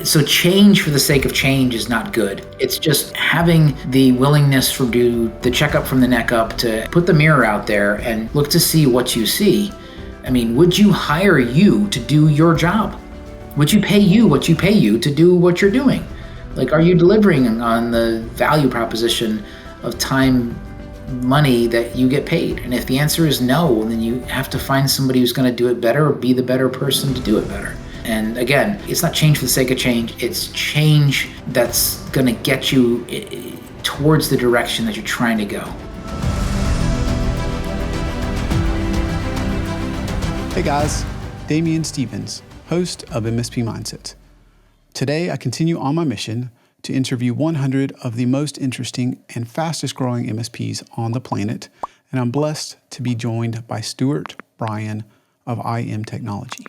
So change for the sake of change is not good. It's just having the willingness to do the checkup from the neck up, to put the mirror out there and look to see what you see. I mean, would you hire you to do your job? Would you pay you what you pay you to do what you're doing? Like, are you delivering on the value proposition of time, money that you get paid? And if the answer is no, then you have to find somebody who's going to do it better or be the better person to do it better. And again, it's not change for the sake of change. It's change that's going to get you towards the direction that you're trying to go. Hey guys, Damian Stevens, host of MSP Mindset. Today, I continue on my mission to interview 100 of the most interesting and fastest growing MSPs on the planet, and I'm blessed to be joined by Stuart Bryan of IM Technology.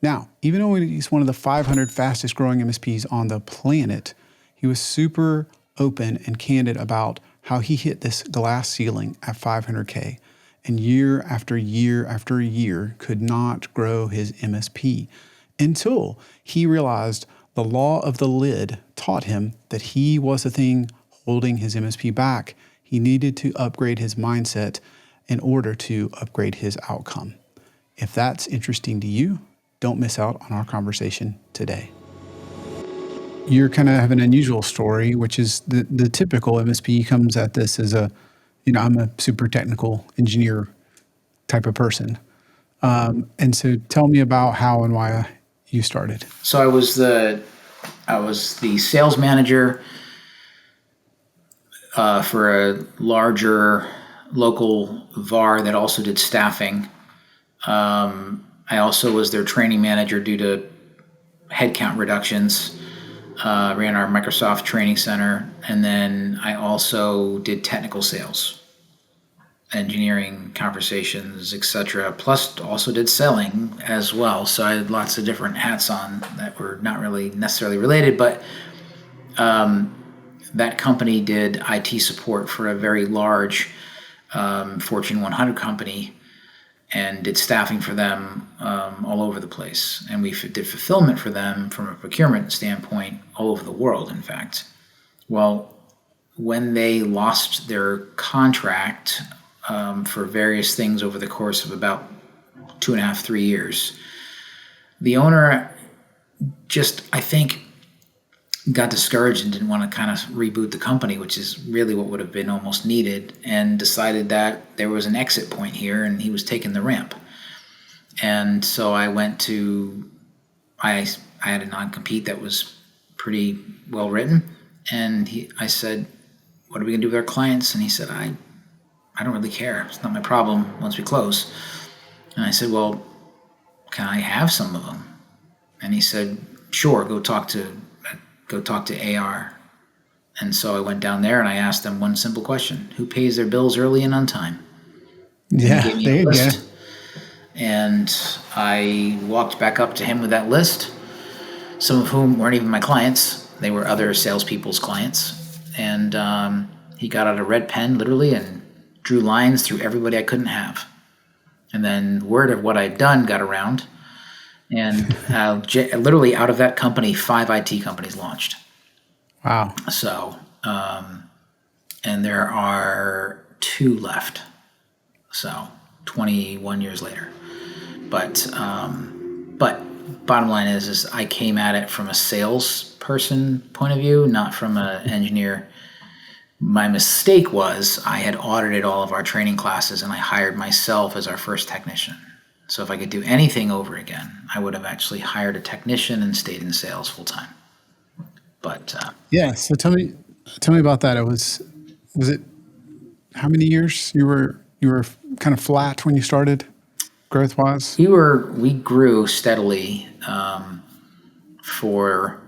Now, even though he's one of the 500 fastest growing MSPs on the planet, he was super open and candid about how he hit this glass ceiling at 500K and year after year after year could not grow his MSP until he realized the law of the lid taught him that he was the thing holding his MSP back. He needed to upgrade his mindset in order to upgrade his outcome. If that's interesting to you, don't miss out on our conversation today. You're kind of have an unusual story, which is the typical MSP comes at this as I'm a super technical engineer type of person. And so tell me about how and why you started. So I was the sales manager for a larger local VAR that also did staffing. I also was their training manager due to headcount reductions. Ran our Microsoft training center, and then I also did technical sales, engineering, conversations, etc. Plus also did selling as well. So I had lots of different hats on that were not really necessarily related, but that company did IT support for a very large Fortune 100 company and did staffing for them all over the place. And we did fulfillment for them from a procurement standpoint all over the world, in fact. Well, when they lost their contract for various things over the course of about 2.5, 3 years, the owner just, I think, got discouraged and didn't want to kind of reboot the company, which is really what would have been almost needed, and decided that there was an exit point here and he was taking the ramp. And so I went to, I had a non-compete that was pretty well written, and I said, what are we going to do with our clients? And he said, I don't really care. It's not my problem once we close. And I said, well, can I have some of them? And he said, sure, go talk to AR. And so I went down there and I asked them one simple question: who pays their bills early and on time? Yeah, there you go. And I walked back up to him with that list, some of whom weren't even my clients. They were other salespeople's clients. And he got out a red pen, literally, and drew lines through everybody I couldn't have. And then word of what I'd done got around. And literally out of that company, 5 IT companies launched. Wow. So, and there are 2 left. So 21 years later. But bottom line is I came at it from a salesperson point of view, not from an engineer. My mistake was I had audited all of our training classes and I hired myself as our first technician. So if I could do anything over again, I would have actually hired a technician and stayed in sales full time. But yeah, so tell me about that. Was it how many years you were kind of flat when you started, growth wise? We grew steadily for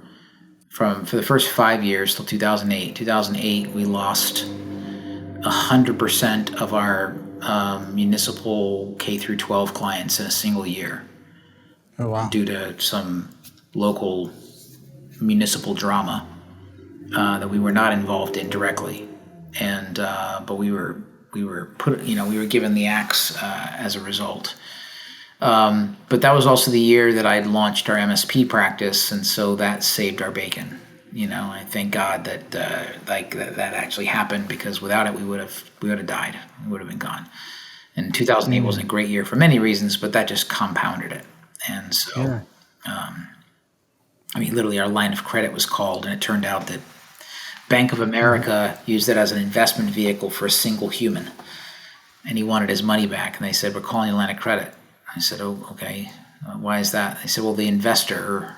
the first 5 years till 2008. 2008, we lost 100% of our municipal K through 12 clients in a single year. Oh, wow. Due to some local municipal drama that we were not involved in directly, and but we were given the axe as a result. But that was also the year that I launched our MSP practice, and so that saved our bacon. I thank God that that actually happened, because without it, we would have died. We would have been gone. And 2008 wasn't a great year for many reasons, but that just compounded it. And so, literally, our line of credit was called, and it turned out that Bank of America used it as an investment vehicle for a single human, and he wanted his money back. And they said, "We're calling you line of credit." I said, "Oh, okay. Why is that?" They said, "Well, the investor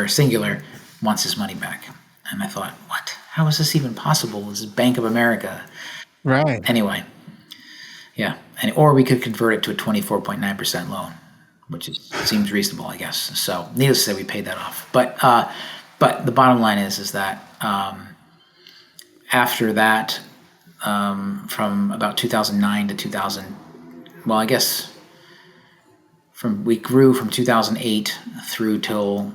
singular, wants his money back." And I thought, what? How is this even possible? This is Bank of America. Right. Anyway, yeah. Or we could convert it to a 24.9% loan, which seems reasonable, I guess. So needless to say, we paid that off. But the bottom line is that after that, from about 2009 to 2000, well, I guess we grew from 2008 through till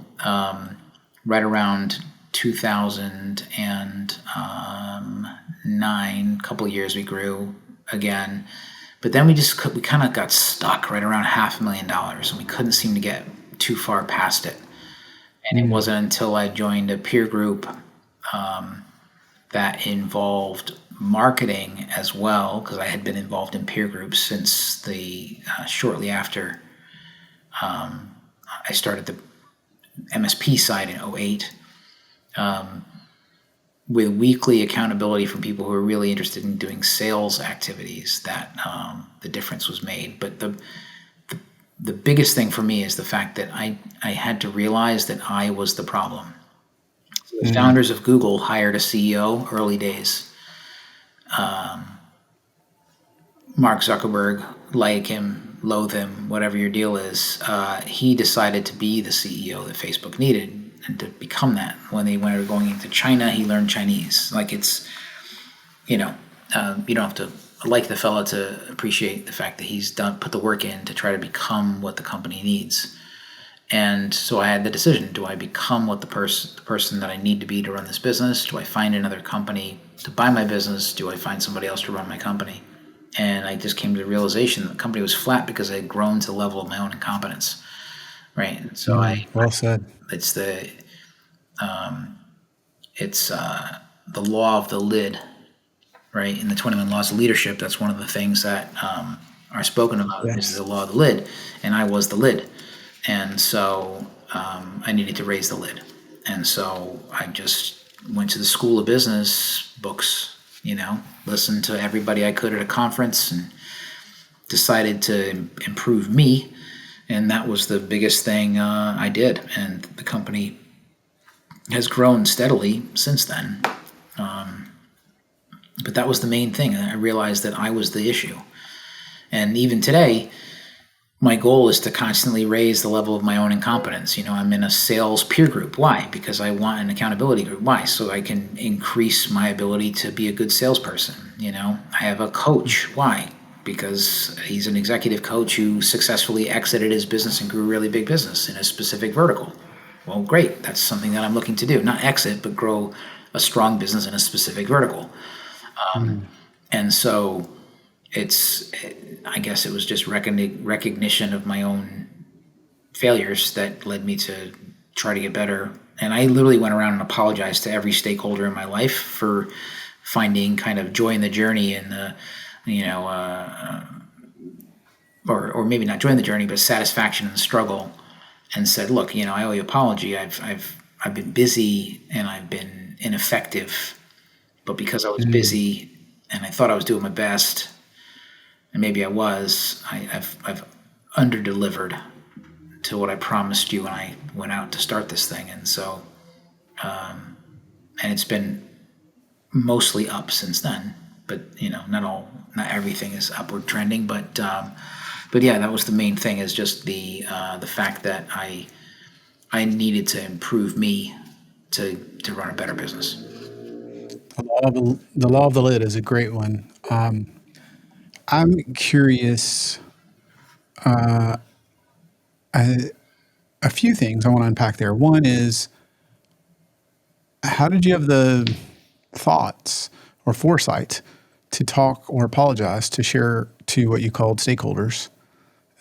right around 2009. A couple of years we grew again, but then we kind of got stuck right around $500,000, and we couldn't seem to get too far past it. And it wasn't until I joined a peer group that involved marketing as well, because I had been involved in peer groups since shortly after I started the MSP side in 2008, with weekly accountability from people who are really interested in doing sales activities, that the difference was made. But the biggest thing for me is the fact that I had to realize that I was the problem. So the founders of Google hired a CEO early days. Mark Zuckerberg, like him, loathe him, whatever your deal is, he decided to be the CEO that Facebook needed, and to become that. When they were going into China, he learned Chinese. Like, it's, you don't have to like the fella to appreciate the fact that he's put the work in to try to become what the company needs. And so I had the decision: do I become what the person that I need to be to run this business? Do I find another company to buy my business? Do I find somebody else to run my company? And I just came to the realization that the company was flat because I had grown to the level of my own incompetence. Right. And so well said. It's the law of the lid, right? In the 21 Laws of Leadership, that's one of the things that are spoken about. Is the law of the lid, and I was the lid. And so I needed to raise the lid. And so I just went to the School of Business books, listened to everybody I could at a conference, and decided to improve me. And that was the biggest thing I did. And the company has grown steadily since then. But that was the main thing. I realized that I was the issue. And even today, my goal is to constantly raise the level of my own incompetence. I'm in a sales peer group. Why? Because I want an accountability group. Why? So I can increase my ability to be a good salesperson. I have a coach. Why? Because he's an executive coach who successfully exited his business and grew a really big business in a specific vertical. Well, great. That's something that I'm looking to do. Not exit, but grow a strong business in a specific vertical. And so I guess it was just recognition of my own failures that led me to try to get better. And I literally went around and apologized to every stakeholder in my life for finding kind of joy in the journey, and or maybe not joy in the journey, but satisfaction in the struggle, and said, look, I owe you an apology. I've been busy and I've been ineffective, but because I was busy and I thought I was doing my best, and maybe I was, I've under-delivered to what I promised you when I went out to start this thing. And so, and it's been mostly up since then, but not everything is upward trending, but yeah, that was the main thing, is just the fact that I needed to improve me to run a better business. The law of the lid is a great one. I'm curious. A few things I want to unpack there. One is, how did you have the thoughts or foresight to talk or apologize, to share to what you called stakeholders,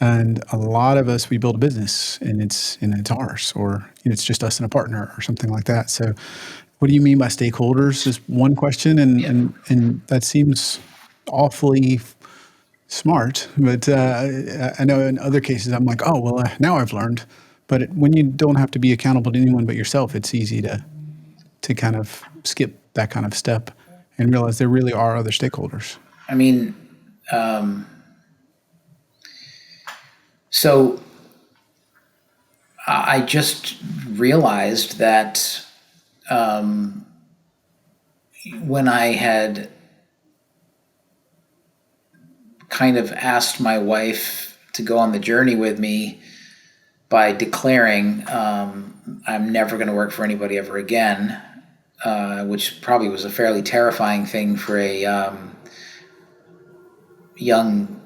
And a lot of us, we build a business and it's ours, or it's just us and a partner or something like that. So what do you mean by stakeholders is one question. And that seems awfully smart, but I know in other cases I'm like, oh, well, now I've learned. But when you don't have to be accountable to anyone but yourself, it's easy to kind of skip that kind of step and realize there really are other stakeholders. I mean, so I just realized that when I had kind of asked my wife to go on the journey with me by declaring I'm never going to work for anybody ever again, which probably was a fairly terrifying thing for a young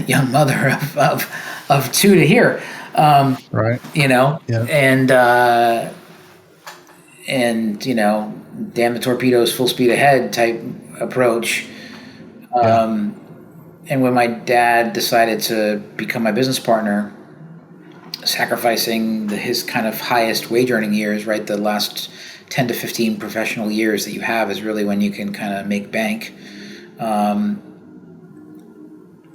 young mother of two to hear. Right. Yeah. And damn the torpedoes, full speed ahead type approach. And when my dad decided to become my business partner, sacrificing his kind of highest wage earning years, right? The last 10 to 15 professional years that you have is really when you can kind of make bank.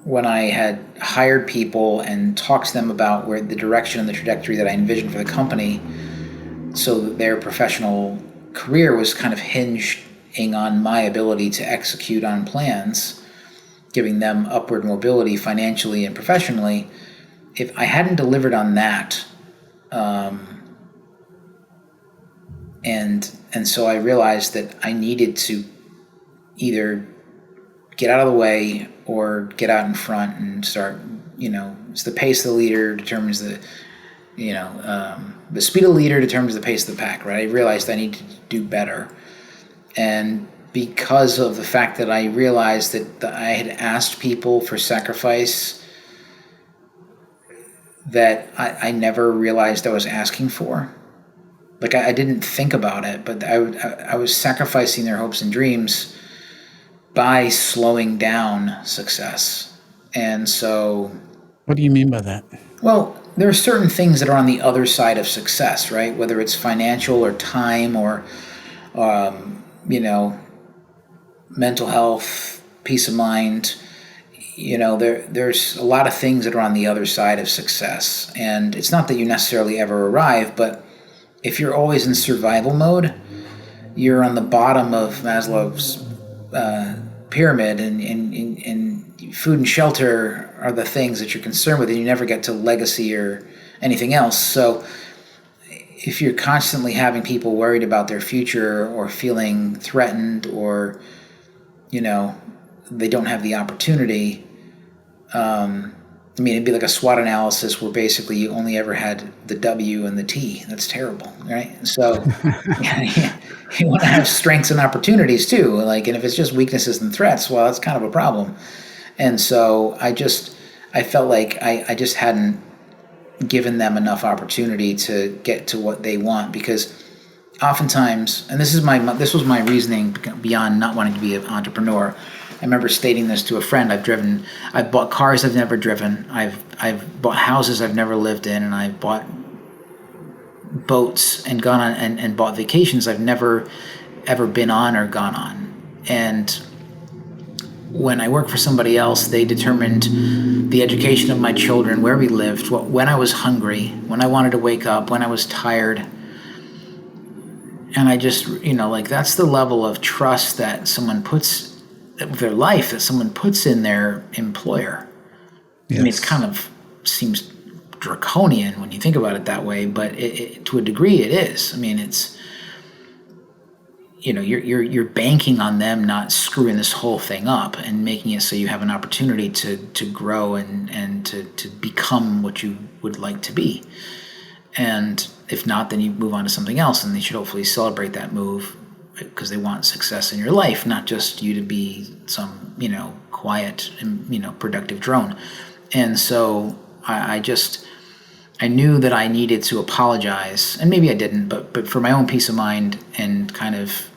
When I had hired people and talked to them about where the direction and the trajectory that I envisioned for the company, so that their professional career was kind of hinging on my ability to execute on plans, giving them upward mobility financially and professionally. If I hadn't delivered on that, and so I realized that I needed to either get out of the way or get out in front and start. It's the pace of the leader determines the speed of the leader determines the pace of the pack, right? I realized I needed to do better, and because of the fact that I realized that I had asked people for sacrifice that I never realized I was asking for. Like I didn't think about it, but I was sacrificing their hopes and dreams by slowing down success. And so... What do you mean by that? Well, there are certain things that are on the other side of success, right? Whether it's financial or time or, mental health, peace of mind. There's a lot of things that are on the other side of success. And it's not that you necessarily ever arrive, but if you're always in survival mode, you're on the bottom of Maslow's pyramid, and food and shelter are the things that you're concerned with, and you never get to legacy or anything else. So if you're constantly having people worried about their future or feeling threatened or, they don't have the opportunity, it'd be like a SWOT analysis where basically you only ever had the W and the T. That's terrible, right? So you want to have strengths and opportunities too. And if it's just weaknesses and threats, well, that's kind of a problem. And so I felt like I just hadn't given them enough opportunity to get to what they want, because oftentimes, and this was my reasoning beyond not wanting to be an entrepreneur. I remember stating this to a friend. I've bought cars I've never driven. I've bought houses I've never lived in, and I've bought boats and gone on and bought vacations I've never ever been on or gone on. And when I worked for somebody else, they determined the education of my children, where we lived, when I was hungry, when I wanted to wake up, when I was tired. And I just, that's the level of trust that someone puts their life, that someone puts in their employer. Yes. It kind of seems draconian when you think about it that way, but to a degree it is. It's, you're banking on them not screwing this whole thing up and making it so you have an opportunity to grow and to become what you would like to be. And if not, then you move on to something else, and they should hopefully celebrate that move, because they want success in your life, not just you to be some, quiet and, productive drone. And so I knew that I needed to apologize, and maybe I didn't, but for my own peace of mind and kind of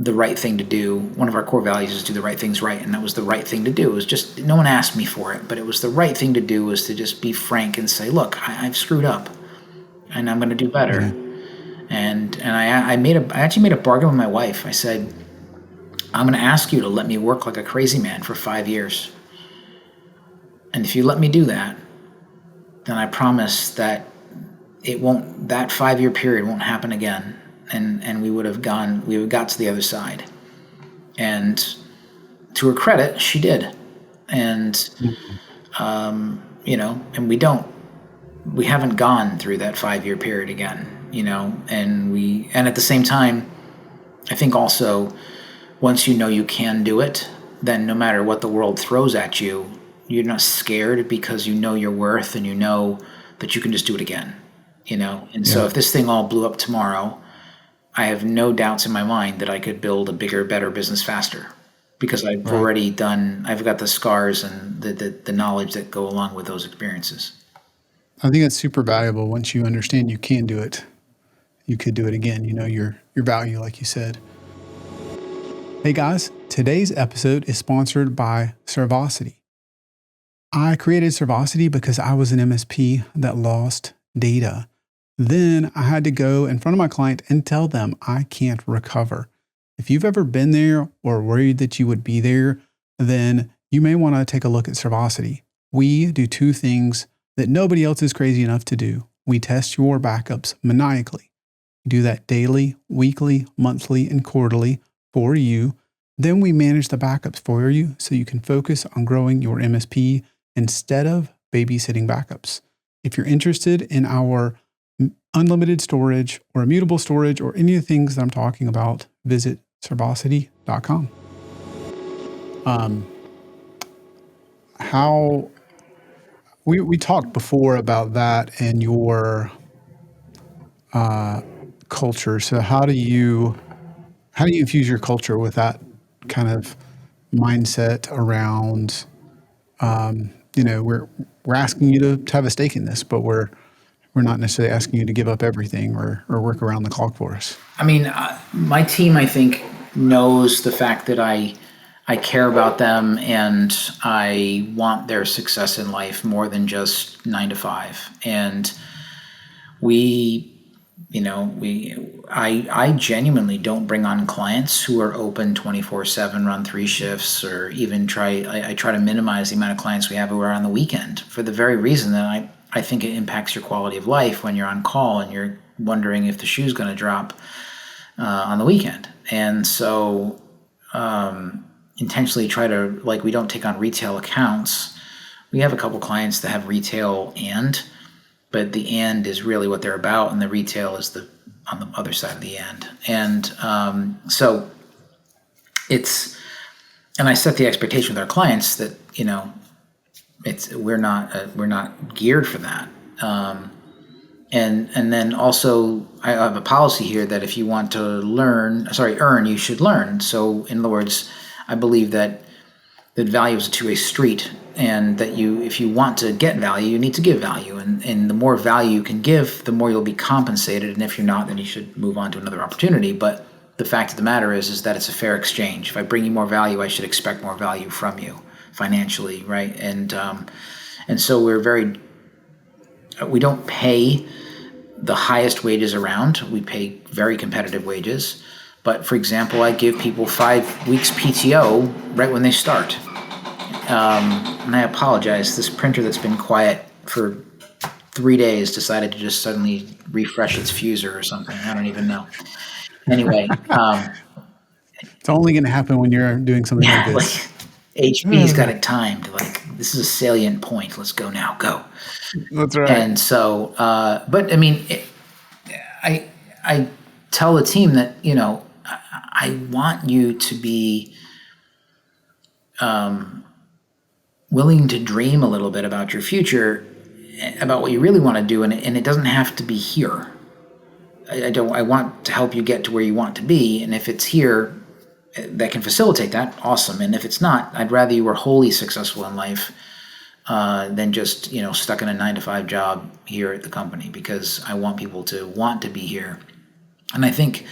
the right thing to do. One of our core values is do the right things right, and that was the right thing to do. It was just, no one asked me for it, but it was the right thing to do, was to just be frank and say, look, I've screwed up, and I'm going to do better. Yeah. And I actually made a bargain with my wife. I said, I'm going to ask you to let me work like a crazy man for 5 years. And if you let me do that, then I promise that that 5-year period won't happen again. And we would have got to the other side. And to her credit, she did. And, and we haven't gone through that 5-year period again, and at the same time, I think also, once you know you can do it, then no matter what the world throws at you, you're not scared, because you know your worth, and you know that you can just do it again, And so if this thing all blew up tomorrow, I have no doubts in my mind that I could build a bigger, better business faster, because I've got the scars and the knowledge that go along with those experiences. I think that's super valuable. Once you understand you can do it, you could do it again. You know your value, like you said. Hey guys, today's episode is sponsored by Servosity. I created Servosity because I was an MSP that lost data. Then I had to go in front of my client and tell them I can't recover. If you've ever been there or worried that you would be there, then you may want to take a look at Servosity. We do 2 things that nobody else is crazy enough to do. We test your backups maniacally. We do that daily, weekly, monthly, and quarterly for you. Then we manage the backups for you so you can focus on growing your MSP instead of babysitting backups. If you're interested in our unlimited storage or immutable storage or any of the things that I'm talking about, visit servosity.com. How we talked before about that and your culture. So how do you infuse your culture with that kind of mindset around, we're asking you to have a stake in this, but we're not necessarily asking you to give up everything or work around the clock for us. I mean, my team, I think, knows the fact that I care about them, and I want their success in life more than just 9 to 5. And I genuinely don't bring on clients who are open 24/7, run 3 shifts, or even I try to minimize the amount of clients we have who are on the weekend, for the very reason that I think it impacts your quality of life when you're on call and you're wondering if the shoe's going to drop on the weekend. And so intentionally try to, we don't take on retail accounts. We have a couple clients that have retail, but the and is really what they're about, and the retail is on the other side of the and. And so and I set the expectation with our clients that, we're not geared for that. And then also I have a policy here that if you want to earn, you should learn. So in other words, I believe that value is a two-way street, and that if you want to get value, you need to give value. And the more value you can give, the more you'll be compensated. And if you're not, then you should move on to another opportunity. But the fact of the matter is that it's a fair exchange. If I bring you more value, I should expect more value from you financially, right? And so we don't pay the highest wages around. We pay very competitive wages. But for example, I give people 5 weeks PTO right when they start. And I apologize, this printer that's been quiet for 3 days decided to just suddenly refresh its fuser or something. I don't even know. Anyway. It's only going to happen when you're doing something like this. HP's got it timed. This is a salient point. Let's go now. Go. That's right. And so, but I mean, I tell the team that, I want you to be willing to dream a little bit about your future, about what you really want to do, and it doesn't have to be here. I want to help you get to where you want to be, and if it's here that can facilitate that, awesome. And if it's not, I'd rather you were wholly successful in life than just stuck in a 9 to 5 job here at the company, because I want people to want to be here. And I think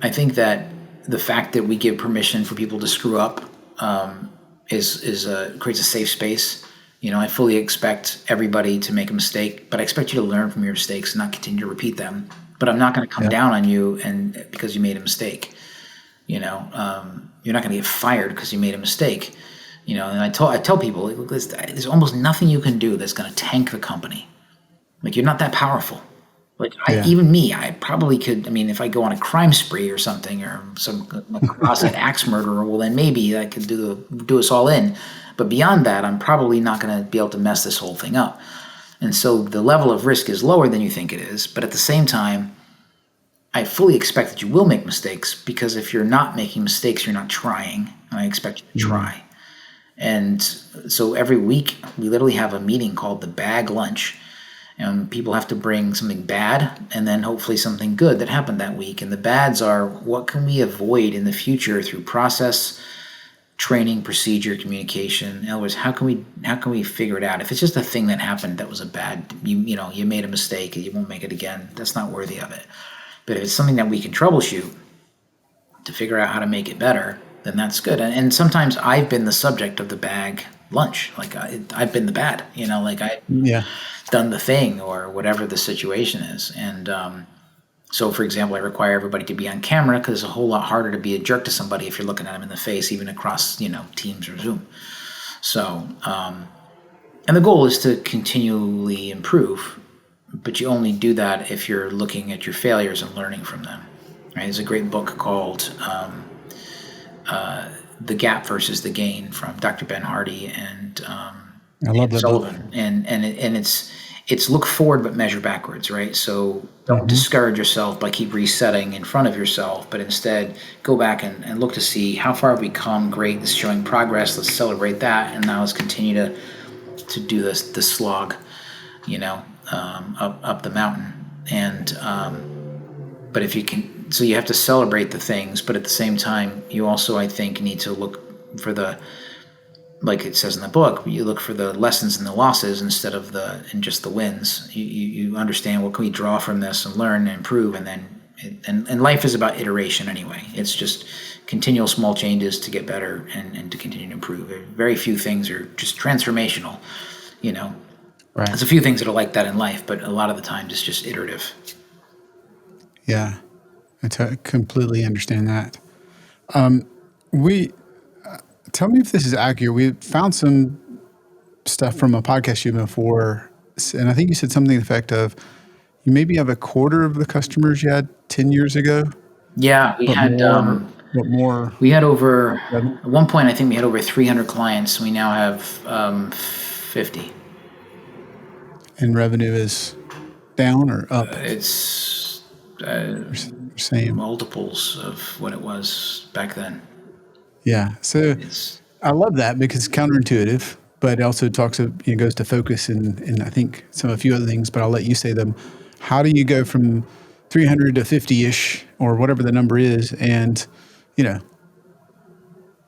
that the fact that we give permission for people to screw up creates a safe space. I fully expect everybody to make a mistake, but I expect you to learn from your mistakes and not continue to repeat them. But I'm not going to come down on you and because you made a mistake. You're not going to get fired because you made a mistake. And I tell people, look, there's almost nothing you can do that's going to tank the company. Like, you're not that powerful. Like, even me, I probably could. I mean, if I go on a crime spree or something, or some closet axe murderer, well, then maybe I could do us all in. But beyond that, I'm probably not going to be able to mess this whole thing up. And so the level of risk is lower than you think it is. But at the same time, I fully expect that you will make mistakes, because if you're not making mistakes, you're not trying. And I expect you to try. And so every week, we literally have a meeting called the bag lunch. And people have to bring something bad and then hopefully something good that happened that week. And the bads are, what can we avoid in the future through process, training, procedure, communication? In other words, how can we figure it out? If it's just a thing that happened that was a bad, you made a mistake and you won't make it again, that's not worthy of it. But if it's something that we can troubleshoot to figure out how to make it better, then that's good. And sometimes I've been the subject of the bag lunch. Like, I've been the bad, done the thing or whatever the situation is. And so, for example, I require everybody to be on camera because it's a whole lot harder to be a jerk to somebody if you're looking at them in the face, even across, Teams or Zoom. So, and the goal is to continually improve, but you only do that if you're looking at your failures and learning from them. Right? There's a great book called The Gap versus the Gain from Dr. Ben Hardy and I love that Sullivan. book. And it's look forward but measure backwards, right? So don't discourage yourself by keep resetting in front of yourself, but instead go back and look to see how far have we come. Great, this is showing progress. Let's celebrate that, and now let's continue to do this slog, up the mountain. And but if you can, so you have to celebrate the things, but at the same time, you also, I think, need to look for like it says in the book, you look for the lessons and the losses instead of just the wins. You understand, what can we draw from this and learn and improve, and then and life is about iteration anyway. It's just continual small changes to get better and to continue to improve. Very few things are just transformational, Right. There's a few things that are like that in life, but a lot of the times it's just iterative. Yeah, I completely understand that. Tell me if this is accurate. We found some stuff from a podcast you did before, and I think you said something to the effect of you maybe have a quarter of the customers you had 10 years ago. Yeah, we had more. We had over at one point. I think we had over 300 clients. We now have 50. And revenue is down or up? It's same multiples of what it was back then. Yeah, so I love that because it's counterintuitive, but it also goes to focus and I think a few other things. But I'll let you say them. How do you go from 300 to 50-ish or whatever the number is, and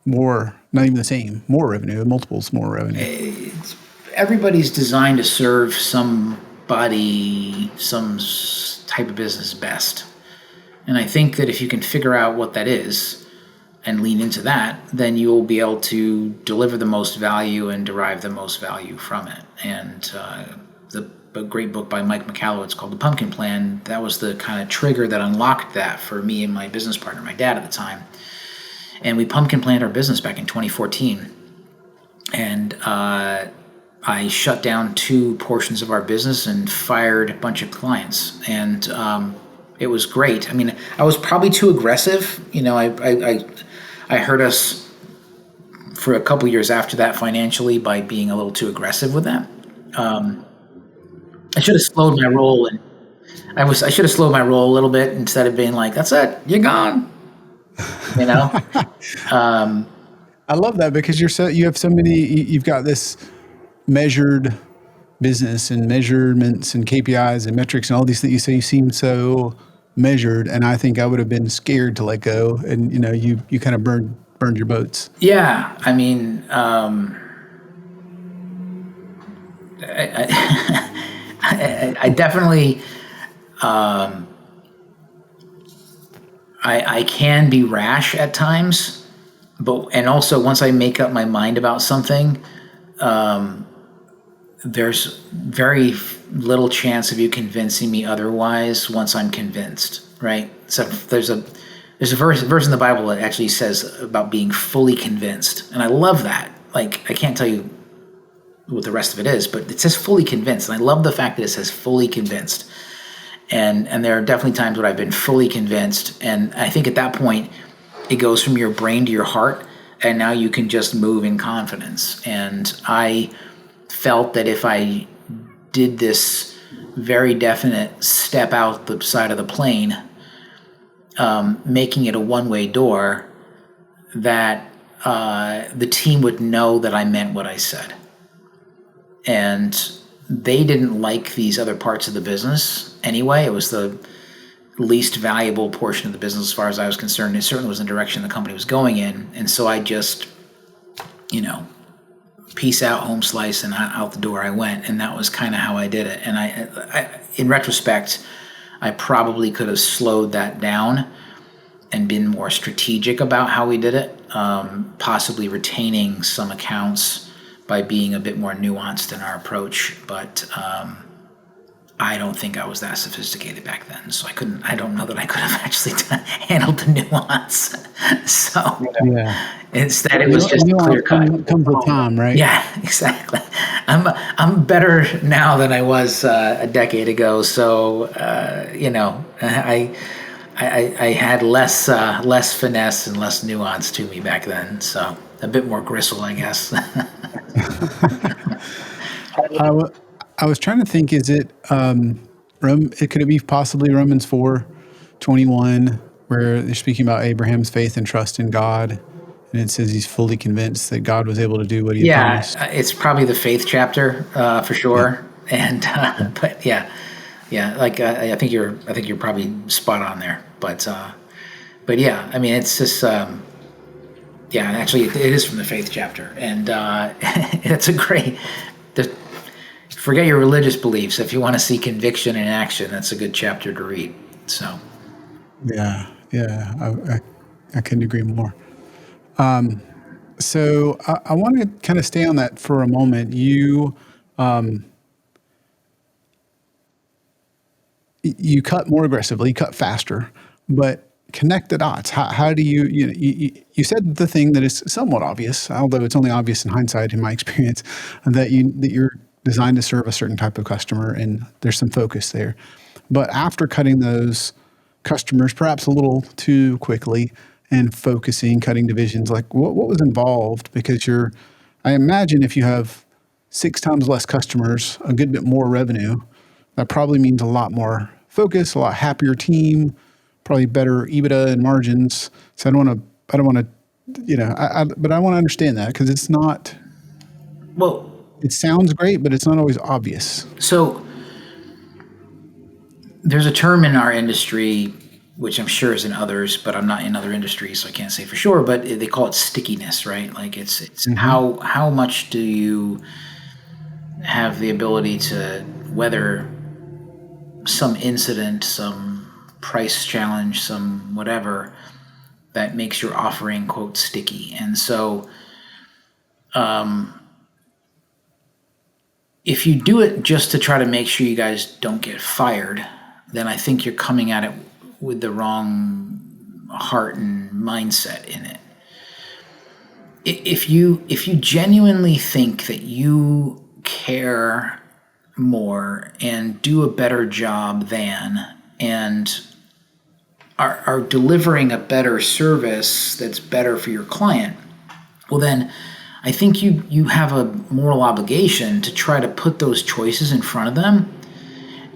more, not even the same, more revenue, multiples more revenue? Everybody's designed to serve somebody, some type of business best, and I think that if you can figure out what that is and lean into that, then you will be able to deliver the most value and derive the most value from it. And a great book by Mike McCallum, it's called The Pumpkin Plan. That was the kind of trigger that unlocked that for me and my business partner, my dad at the time. And we pumpkin planned our business back in 2014. And I shut down 2 portions of our business and fired a bunch of clients. And it was great. I mean, I was probably too aggressive. I hurt us for a couple years after that financially by being a little too aggressive with that. I should have slowed my roll, and I should have slowed my roll a little bit instead of being like, "That's it, you're gone." I love that because you have so many. You've got this measured business and measurements and KPIs and metrics and all these things. You say you seem so measured, and I think I would have been scared to let go, and you kind of burned your boats. Yeah, I mean, I definitely, I I can be rash at times, and also once I make up my mind about something, there's very little chance of you convincing me otherwise once I'm convinced, right? So there's a verse in the Bible that actually says about being fully convinced, and I love that. Like, I can't tell you what the rest of it is, but it says fully convinced, and I love the fact that it says fully convinced. And there are definitely times when I've been fully convinced, and I think at that point it goes from your brain to your heart, and now you can just move in confidence. And I felt that if I did this very definite step out the side of the plane, making it a one-way door, that the team would know that I meant what I said. And they didn't like these other parts of the business anyway. It was the least valuable portion of the business as far as I was concerned. It certainly was the direction the company was going in. And so I just, peace out, home slice, and out the door I went. And that was kind of how I did it. And I, in retrospect, I probably could have slowed that down and been more strategic about how we did it, possibly retaining some accounts by being a bit more nuanced in our approach. But I don't think I was that sophisticated back then. So I don't know that I could have actually handled the nuance. So instead it was just clear cut. Comes with time, right? Yeah, exactly. I'm better now than I was a decade ago. So, I had less finesse and less nuance to me back then. So a bit more gristle, I guess. I was trying to think, is it, could it be possibly Romans 4:21, where they're speaking about Abraham's faith and trust in God, and it says he's fully convinced that God was able to do what he had promised? It's probably the faith chapter for sure. Yeah. And but yeah, like I think you're probably spot on there. But yeah, I mean, it's just actually it is from the faith chapter, and it's a great. Forget your religious beliefs. If you want to see conviction in action, that's a good chapter to read. So, yeah, I couldn't agree more. So I want to kind of stay on that for a moment. You cut more aggressively, you cut faster, but connect the dots. How do you said the thing that is somewhat obvious, although it's only obvious in hindsight, in my experience, that you're designed to serve a certain type of customer, and there's some focus there. But after cutting those customers, perhaps a little too quickly, and cutting divisions, like what was involved? Because I imagine if you have 6 times less customers, a good bit more revenue, that probably means a lot more focus, a lot happier team, probably better EBITDA and margins. So I don't want to, but I want to understand that, because it's not. well, It sounds great, but it's not always obvious. So there's a term in our industry, which I'm sure is in others, but I'm not in other industries, so I can't say for sure, but they call it stickiness, right? Like it's how much do you have the ability to weather some incident, some price challenge, some whatever that makes your offering, quote, sticky. And so if you do it just to try to make sure you guys don't get fired, then I think you're coming at it with the wrong heart and mindset in it. If you genuinely think that you care more and do a better job than, and are delivering a better service that's better for your client, well then I think you have a moral obligation to try to put those choices in front of them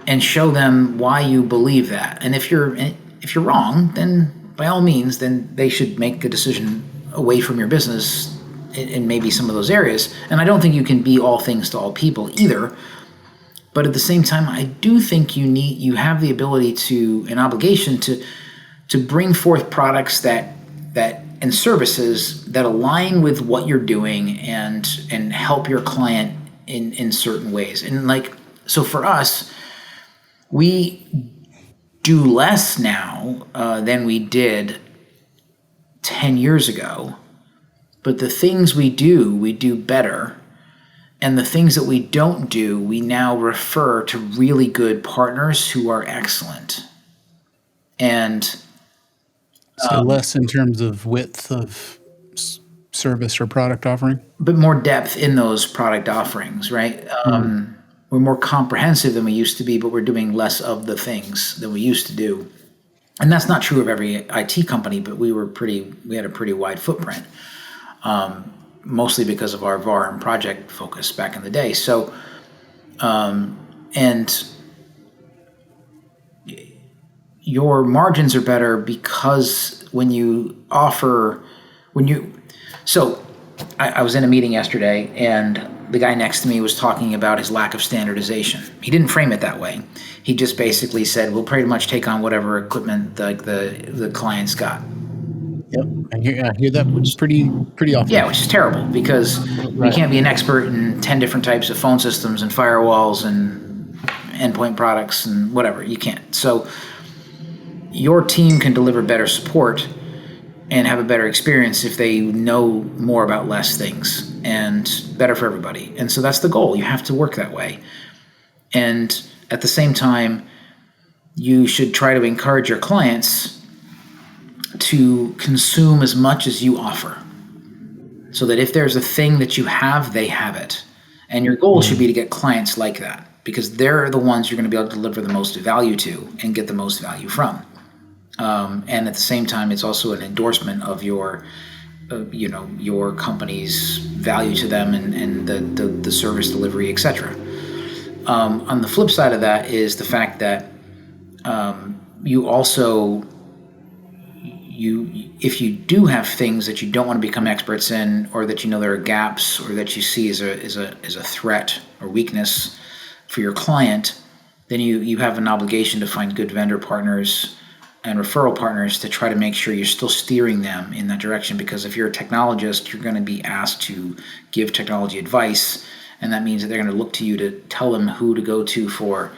and show them why you believe that. And if you're wrong, then by all means, then they should make a decision away from your business in maybe some of those areas. And I don't think you can be all things to all people either. But at the same time, I do think you have the ability an obligation to bring forth products that and services that align with what you're doing and help your client in certain ways. And so for us, we do less now than we did 10 years ago. But the things we do better. And the things that we don't do, we now refer to really good partners who are excellent. And So less in terms of width of service or product offering? but more depth in those product offerings, right? We're more comprehensive than we used to be, but we're doing less of the things than we used to do. And that's not true of every IT company, but we had a pretty wide footprint, mostly because of our VAR and project focus back in the day. So, and your margins are better because so I was in a meeting yesterday, and the guy next to me was talking about his lack of standardization. He didn't frame it that way. He just basically said, we'll pretty much take on whatever equipment the client's got. Yep, I hear that pretty often. Yeah, which is terrible because you can't be an expert in 10 different types of phone systems and firewalls and endpoint products and whatever. You can't. So your team can deliver better support and have a better experience if they know more about less things, and better for everybody. And so that's the goal. You have to work that way. And at the same time, you should try to encourage your clients to consume as much as you offer, so that if there's a thing that you have, they have it. And your goal should be to get clients like that, because they're the ones you're going to be able to deliver the most value to and get the most value from. And at the same time, it's also an endorsement of your company's value to them and the service delivery, etc. On the flip side of that is the fact that you also, if you do have things that you don't want to become experts in, or that you know there are gaps, or that you see as a threat or weakness for your client, then you have an obligation to find good vendor partners and referral partners to try to make sure you're still steering them in that direction. Because if you're a technologist, you're going to be asked to give technology advice, and that means that they're going to look to you to tell them who to go to for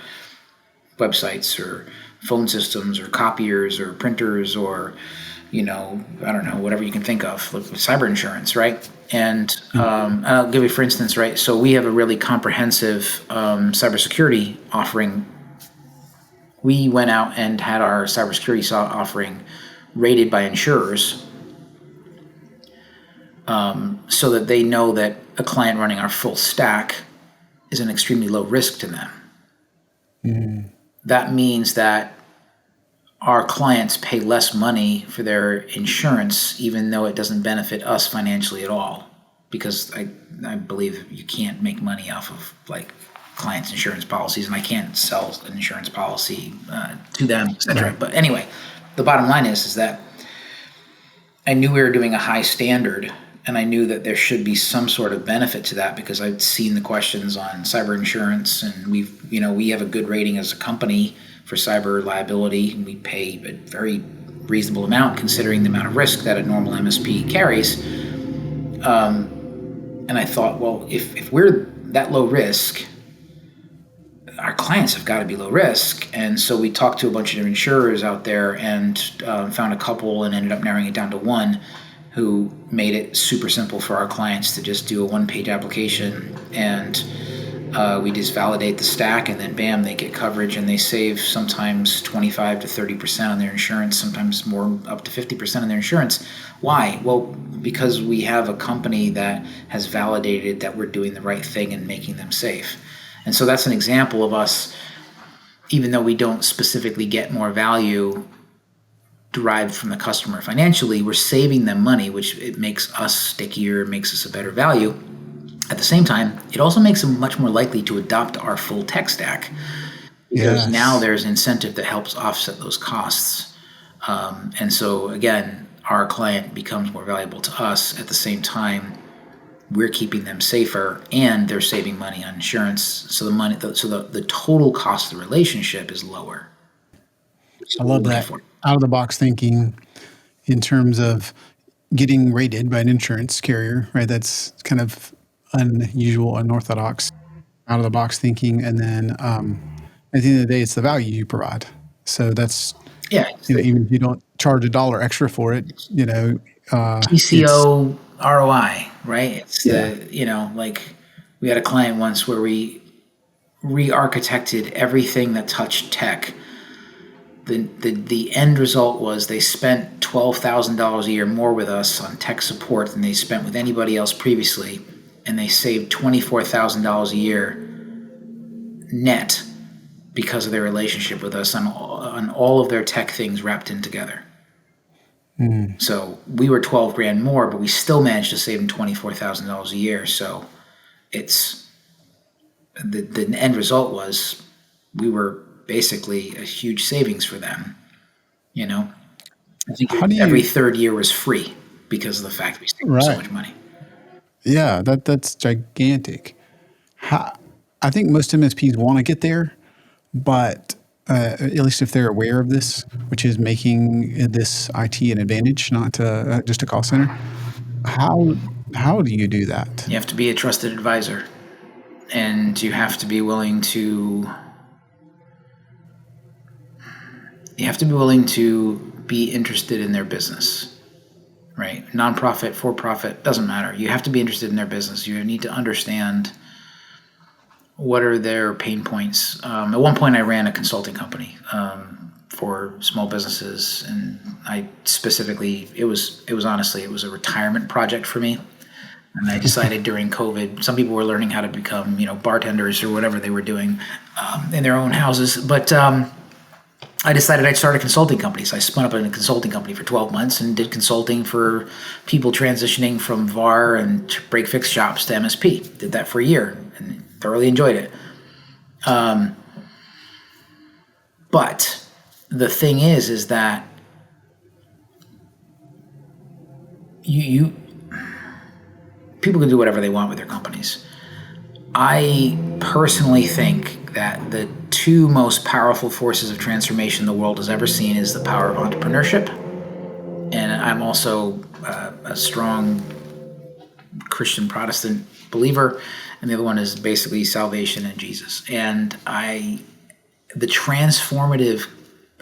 websites or phone systems or copiers or printers or, I don't know, whatever you can think of, like cyber insurance, right? And I'll give you, for instance, right? So we have a really comprehensive cybersecurity offering. We went out and had our cybersecurity offering rated by insurers, so that they know that a client running our full stack is an extremely low risk to them. Mm. That means that our clients pay less money for their insurance, even though it doesn't benefit us financially at all, because I believe you can't make money off of clients' insurance policies, and I can't sell an insurance policy to them, etc. Right. But anyway, the bottom line is that I knew we were doing a high standard, and I knew that there should be some sort of benefit to that, because I'd seen the questions on cyber insurance, and we have a good rating as a company for cyber liability, and we pay a very reasonable amount considering the amount of risk that a normal MSP carries. And I thought, well, if we're that low risk, our clients have got to be low risk. And so we talked to a bunch of insurers out there and found a couple, and ended up narrowing it down to one, who made it super simple for our clients to just do a one-page application, and we just validate the stack, and then bam, they get coverage, and they save sometimes 25 to 30% on their insurance, sometimes more, up to 50% on their insurance. Why? Well, because we have a company that has validated that we're doing the right thing and making them safe. And so that's an example of us, even though we don't specifically get more value derived from the customer financially, we're saving them money, which it makes us stickier, makes us a better value. At the same time, it also makes them much more likely to adopt our full tech stack, because now there's incentive that helps offset those costs. And so again, our client becomes more valuable to us. At the same time, we're keeping them safer, and they're saving money on insurance. So the total cost of the relationship is lower. I love that out of the box thinking in terms of getting rated by an insurance carrier, right? That's kind of unusual, unorthodox, out of the box thinking. And then at the end of the day, it's the value you provide, So that's, Yeah, even if you don't charge $1 extra for it, it's, TCO ROI, right? It's yeah, like we had a client once where we re-architected everything that touched tech. The end result was they spent $12,000 a year more with us on tech support than they spent with anybody else previously, and they saved $24,000 a year net because of their relationship with us on all of their tech things wrapped in together. So we were 12 grand more, but we still managed to save them $24,000 a year. So it's the end result was we were basically a huge savings for them. I think how do every you, third year was free because of the fact we saved them so right. much money. Yeah, that's gigantic. How, I think most MSPs want to get there, but at least if they're aware of this, which is making this IT an advantage, not just a call center. How how do you do that? You have to be a trusted advisor, and you have to be willing to be interested in their business, right? Nonprofit, for profit, doesn't matter. You have to be interested in their business. You need to understand what are their pain points. At one point, I ran a consulting company for small businesses, and I specifically, it was honestly, it was a retirement project for me. And I decided during COVID, some people were learning how to become, bartenders or whatever they were doing in their own houses. But I decided I'd start a consulting company. So I spun up a consulting company for 12 months and did consulting for people transitioning from VAR and break fix shops to MSP. Did that for a year and thoroughly enjoyed it. But the thing is that you people can do whatever they want with their companies. I personally think that the two most powerful forces of transformation the world has ever seen is the power of entrepreneurship. And I'm also a strong Christian Protestant believer. And the other one is basically salvation in Jesus. And the transformative,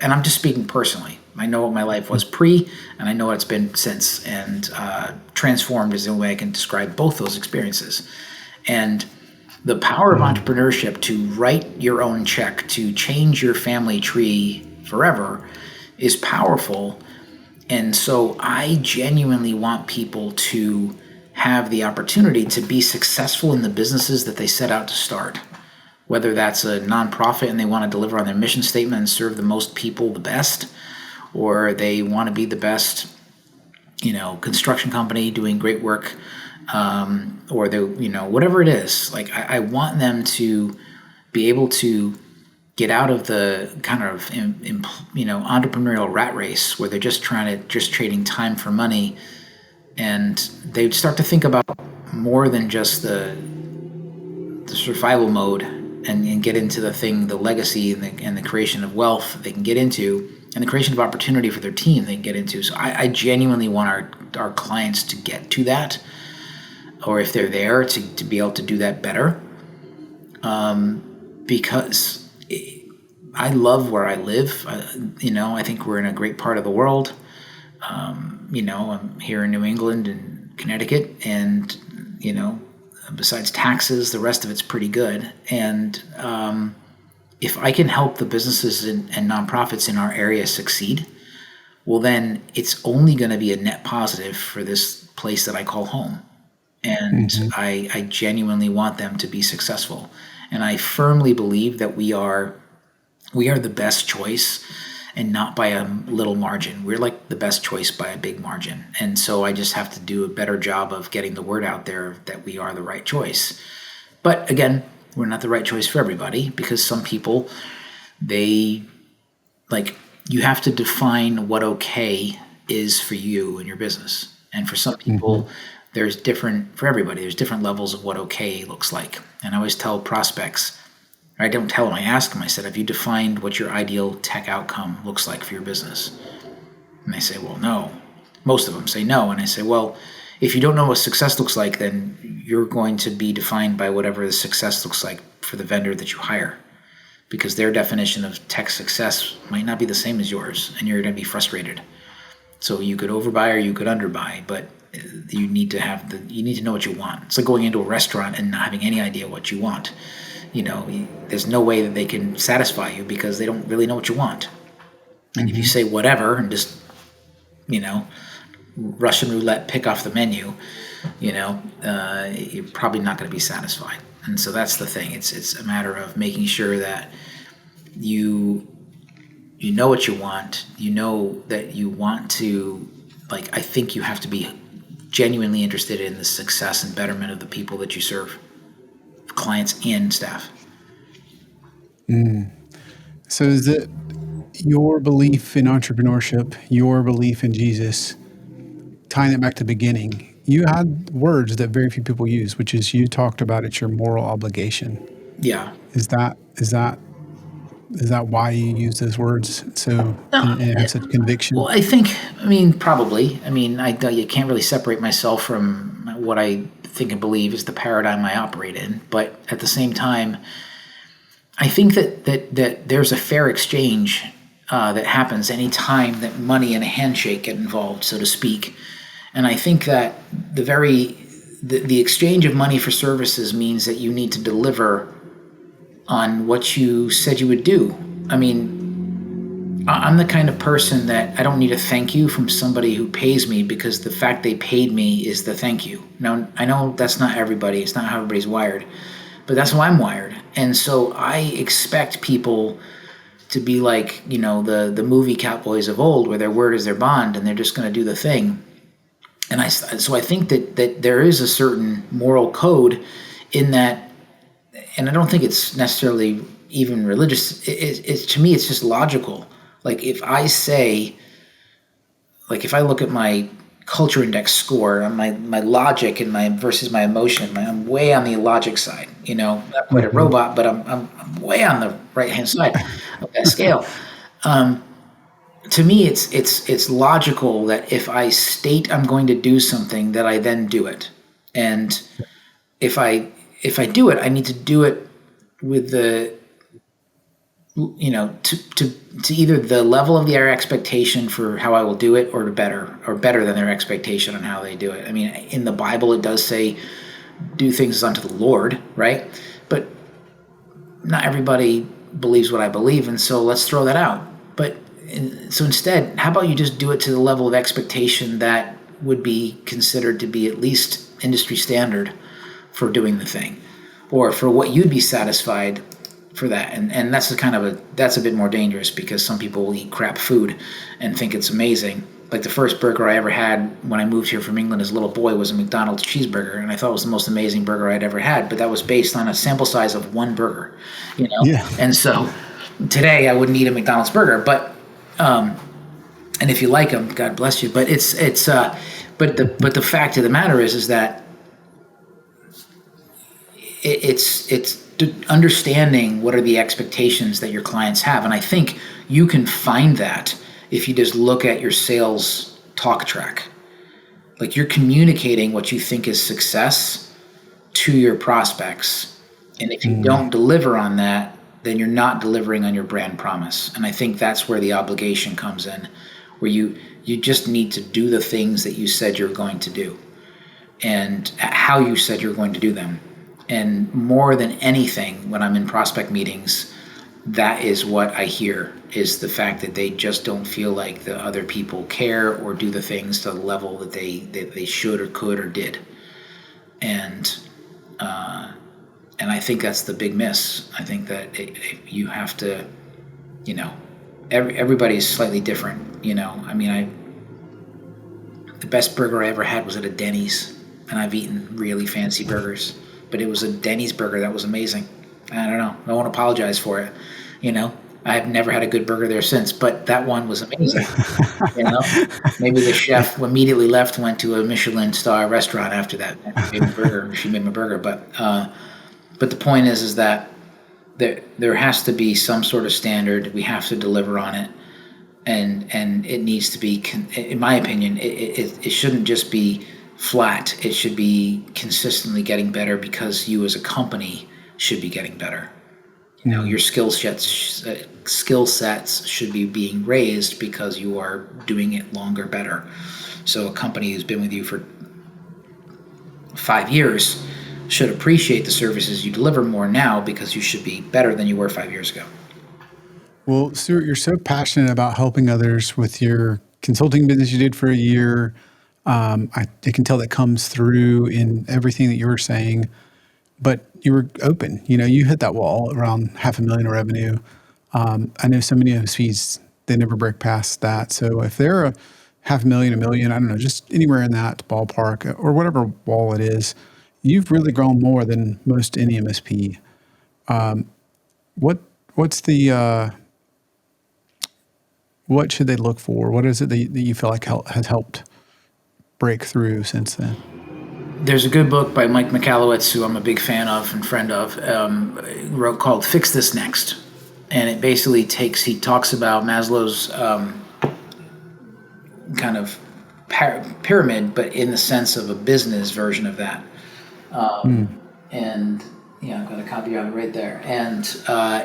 and I'm just speaking personally, I know what my life was pre, and I know what it's been since. And transformed is the only way I can describe both those experiences. And the power of entrepreneurship to write your own check, to change your family tree forever, is powerful. And so I genuinely want people to have the opportunity to be successful in the businesses that they set out to start. Whether that's a nonprofit and they want to deliver on their mission statement and serve the most people the best, or they want to be the best, construction company doing great work, or they, whatever it is. Like I want them to be able to get out of the kind of, entrepreneurial rat race where they're just trading time for money, and they start to think about more than just the survival mode, and get into the legacy and the creation of wealth they can get into, and the creation of opportunity for their team they can get into. So I genuinely want our clients to get to that, or if they're there, to be able to do that better, because I love where I live. I think we're in a great part of the world. I'm here in New England and Connecticut, and besides taxes, the rest of it's pretty good. And if I can help the businesses and nonprofits in our area succeed, well, then it's only going to be a net positive for this place that I call home. And I genuinely want them to be successful. And I firmly believe that we are the best choice, and not by a little margin. We're like the best choice by a big margin. And so I just have to do a better job of getting the word out there that we are the right choice. But again, we're not the right choice for everybody, because some people, you have to define what okay is for you and your business. And for some people, for everybody, there's different levels of what okay looks like. And I always tell prospects, I don't tell them, I ask them, I said, have you defined what your ideal tech outcome looks like for your business? And they say, well, no. Most of them say no. And I say, well, if you don't know what success looks like, then you're going to be defined by whatever the success looks like for the vendor that you hire. because their definition of tech success might not be the same as yours, and you're going to be frustrated. So you could overbuy or you could underbuy, but you need to know what you want. It's like going into a restaurant and not having any idea what you want. There's no way that they can satisfy you because they don't really know what you want. And if you say whatever and just, Russian roulette, pick off the menu, you're probably not going to be satisfied. And so that's the thing. It's a matter of making sure that you know what you want. You know that you want to, I think you have to be genuinely interested in the success and betterment of the people that you serve, clients and staff. So is it your belief in entrepreneurship, your belief in Jesus, tying it back to the beginning? You had words that very few people use, which is you talked about it's your moral obligation. Yeah. Is that why you use those words and have such conviction? Well, probably. You can't really separate myself from what I think and believe is the paradigm I operate in. But at the same time, I think that there's a fair exchange that happens any time that money and a handshake get involved, so to speak. And I think that the exchange of money for services means that you need to deliver on what you said you would do. I'm the kind of person that I don't need a thank you from somebody who pays me because the fact they paid me is the thank you. Now, I know that's not everybody. It's not how everybody's wired, but that's how I'm wired. And so I expect people to be like, the movie cowboys of old, where their word is their bond and they're just going to do the thing. And so I think that there is a certain moral code in that, and I don't think it's necessarily even religious. To me, it's just logical. If I say, if I look at my culture index score, my logic and versus my emotion, I'm way on the logic side. Not quite a robot, but I'm way on the right hand side of that scale. To me, it's logical that if I state I'm going to do something, that I then do it. And if I do it, I need to do it with the, to either the level of their expectation for how I will do it, or better than their expectation on how they do it. In the Bible, it does say, do things unto the Lord, right? But not everybody believes what I believe, and so let's throw that out. So instead, how about you just do it to the level of expectation that would be considered to be at least industry standard for doing the thing, or for what you'd be satisfied for that. And that's that's a bit more dangerous, because some people will eat crap food and think it's amazing. Like the first burger I ever had when I moved here from England as a little boy was a McDonald's cheeseburger, and I thought it was the most amazing burger I'd ever had. But that was based on a sample size of one burger, Yeah. And so today I wouldn't eat a McDonald's burger, but and if you like them, God bless you. But but the fact of the matter is that it's understanding what are the expectations that your clients have. And I think you can find that if you just look at your sales talk track. You're communicating what you think is success to your prospects. And if you don't deliver on that, then you're not delivering on your brand promise. And I think that's where the obligation comes in, where you just need to do the things that you said you're going to do and how you said you're going to do them. And more than anything, when I'm in prospect meetings, that is what I hear, is the fact that they just don't feel like the other people care or do the things to the level that they should or could or did. And I think that's the big miss. I think that you have to, everybody's slightly different. The best burger I ever had was at a Denny's, and I've eaten really fancy burgers, but it was a Denny's burger that was amazing. I don't know. I won't apologize for it. I've never had a good burger there since, but that one was amazing. Maybe the chef immediately left, went to a Michelin star restaurant after that. She made my burger, but the point is that there has to be some sort of standard. We have to deliver on it, and it needs to be, in my opinion, it shouldn't just be flat. It should be consistently getting better, because you as a company should be getting better. Your skill sets should be being raised because you are doing it longer, better. So a company who's been with you for 5 years should appreciate the services you deliver more now because you should be better than you were 5 years ago. Well, Stuart, you're so passionate about helping others with your consulting business you did for a year. I can tell that comes through in everything that you were saying. But you were open. You hit that wall around $500,000 in revenue. I know so many MSPs, they never break past that. So if they're a 500,000, a million, I don't know, just anywhere in that ballpark or whatever wall it is, you've really grown more than most any MSP. What what's the what should they look for? What is it that you feel like has helped break through since then? There's a good book by Mike Michalowicz, who I'm a big fan of and friend of, wrote called "Fix This Next," and it basically he talks about Maslow's kind of pyramid, but in the sense of a business version of that. And I'm going to copy on it right there. And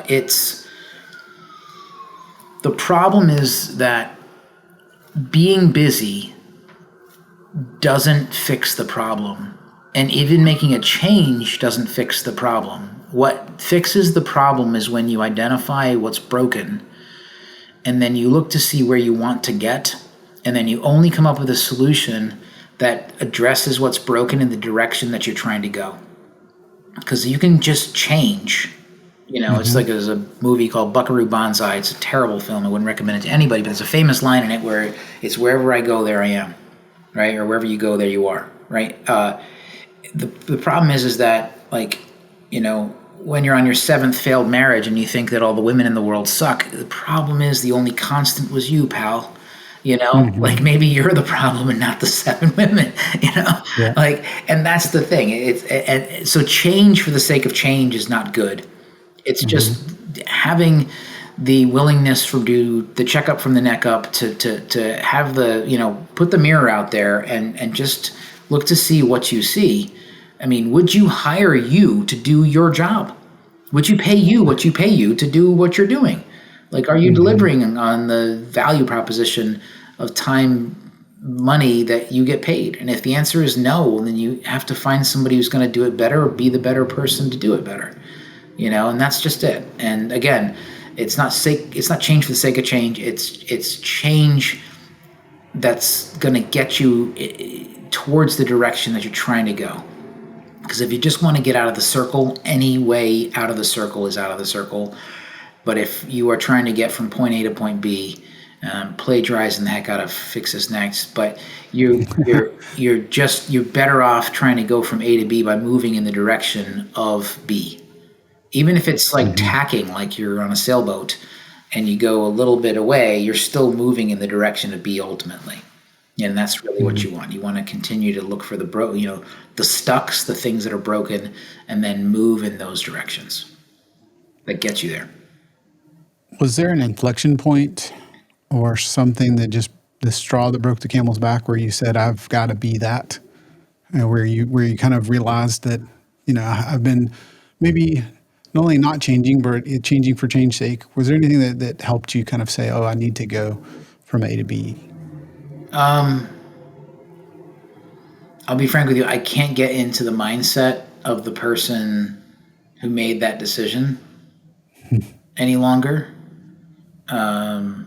it's the problem is that being busy doesn't fix the problem. And even making a change doesn't fix the problem. What fixes the problem is when you identify what's broken and then you look to see where you want to get, and then you only come up with a solution that addresses what's broken in the direction that you're trying to go. Because you can just change. It's like there's a movie called Buckaroo Banzai. It's a terrible film. I wouldn't recommend it to anybody, but there's a famous line in it where it's wherever I go, there I am. Right? Or wherever you go, there you are, right? The problem is that, when you're on your 7th failed marriage and you think that all the women in the world suck, the problem is the only constant was you, pal. Like maybe you're the problem and not the 7 women, Yeah. And that's the thing. And so change for the sake of change is not good. It's just having the willingness to do the checkup from the neck up to have put the mirror out there and just look to see what you see. I mean, would you hire you to do your job? Would you pay you what you pay you to do what you're doing? Like, are you delivering on the value proposition of time, money that you get paid? And if the answer is no, then you have to find somebody who's going to do it better or be the better person to do it better. And that's just it. And again, it's not change for the sake of change. It's change that's going to get you towards the direction that you're trying to go. Because if you just want to get out of the circle, any way out of the circle is out of the circle. But if you are trying to get from point A to point B, plagiarizing the heck out of Fix This Next, but you're better off trying to go from A to B by moving in the direction of B. Even if it's like tacking, like you're on a sailboat and you go a little bit away, you're still moving in the direction of B ultimately. And that's really what you want. You want to continue to look for the stucks, the things that are broken, and then move in those directions that get you there. Was there an inflection point or something that just the straw that broke the camel's back where you said, I've got to be that? Where you kind of realized that, I've been maybe not only not changing, but changing for change's sake. Was there anything that helped you kind of say, oh, I need to go from A to B? I'll be frank with you. I can't get into the mindset of the person who made that decision any longer. I'm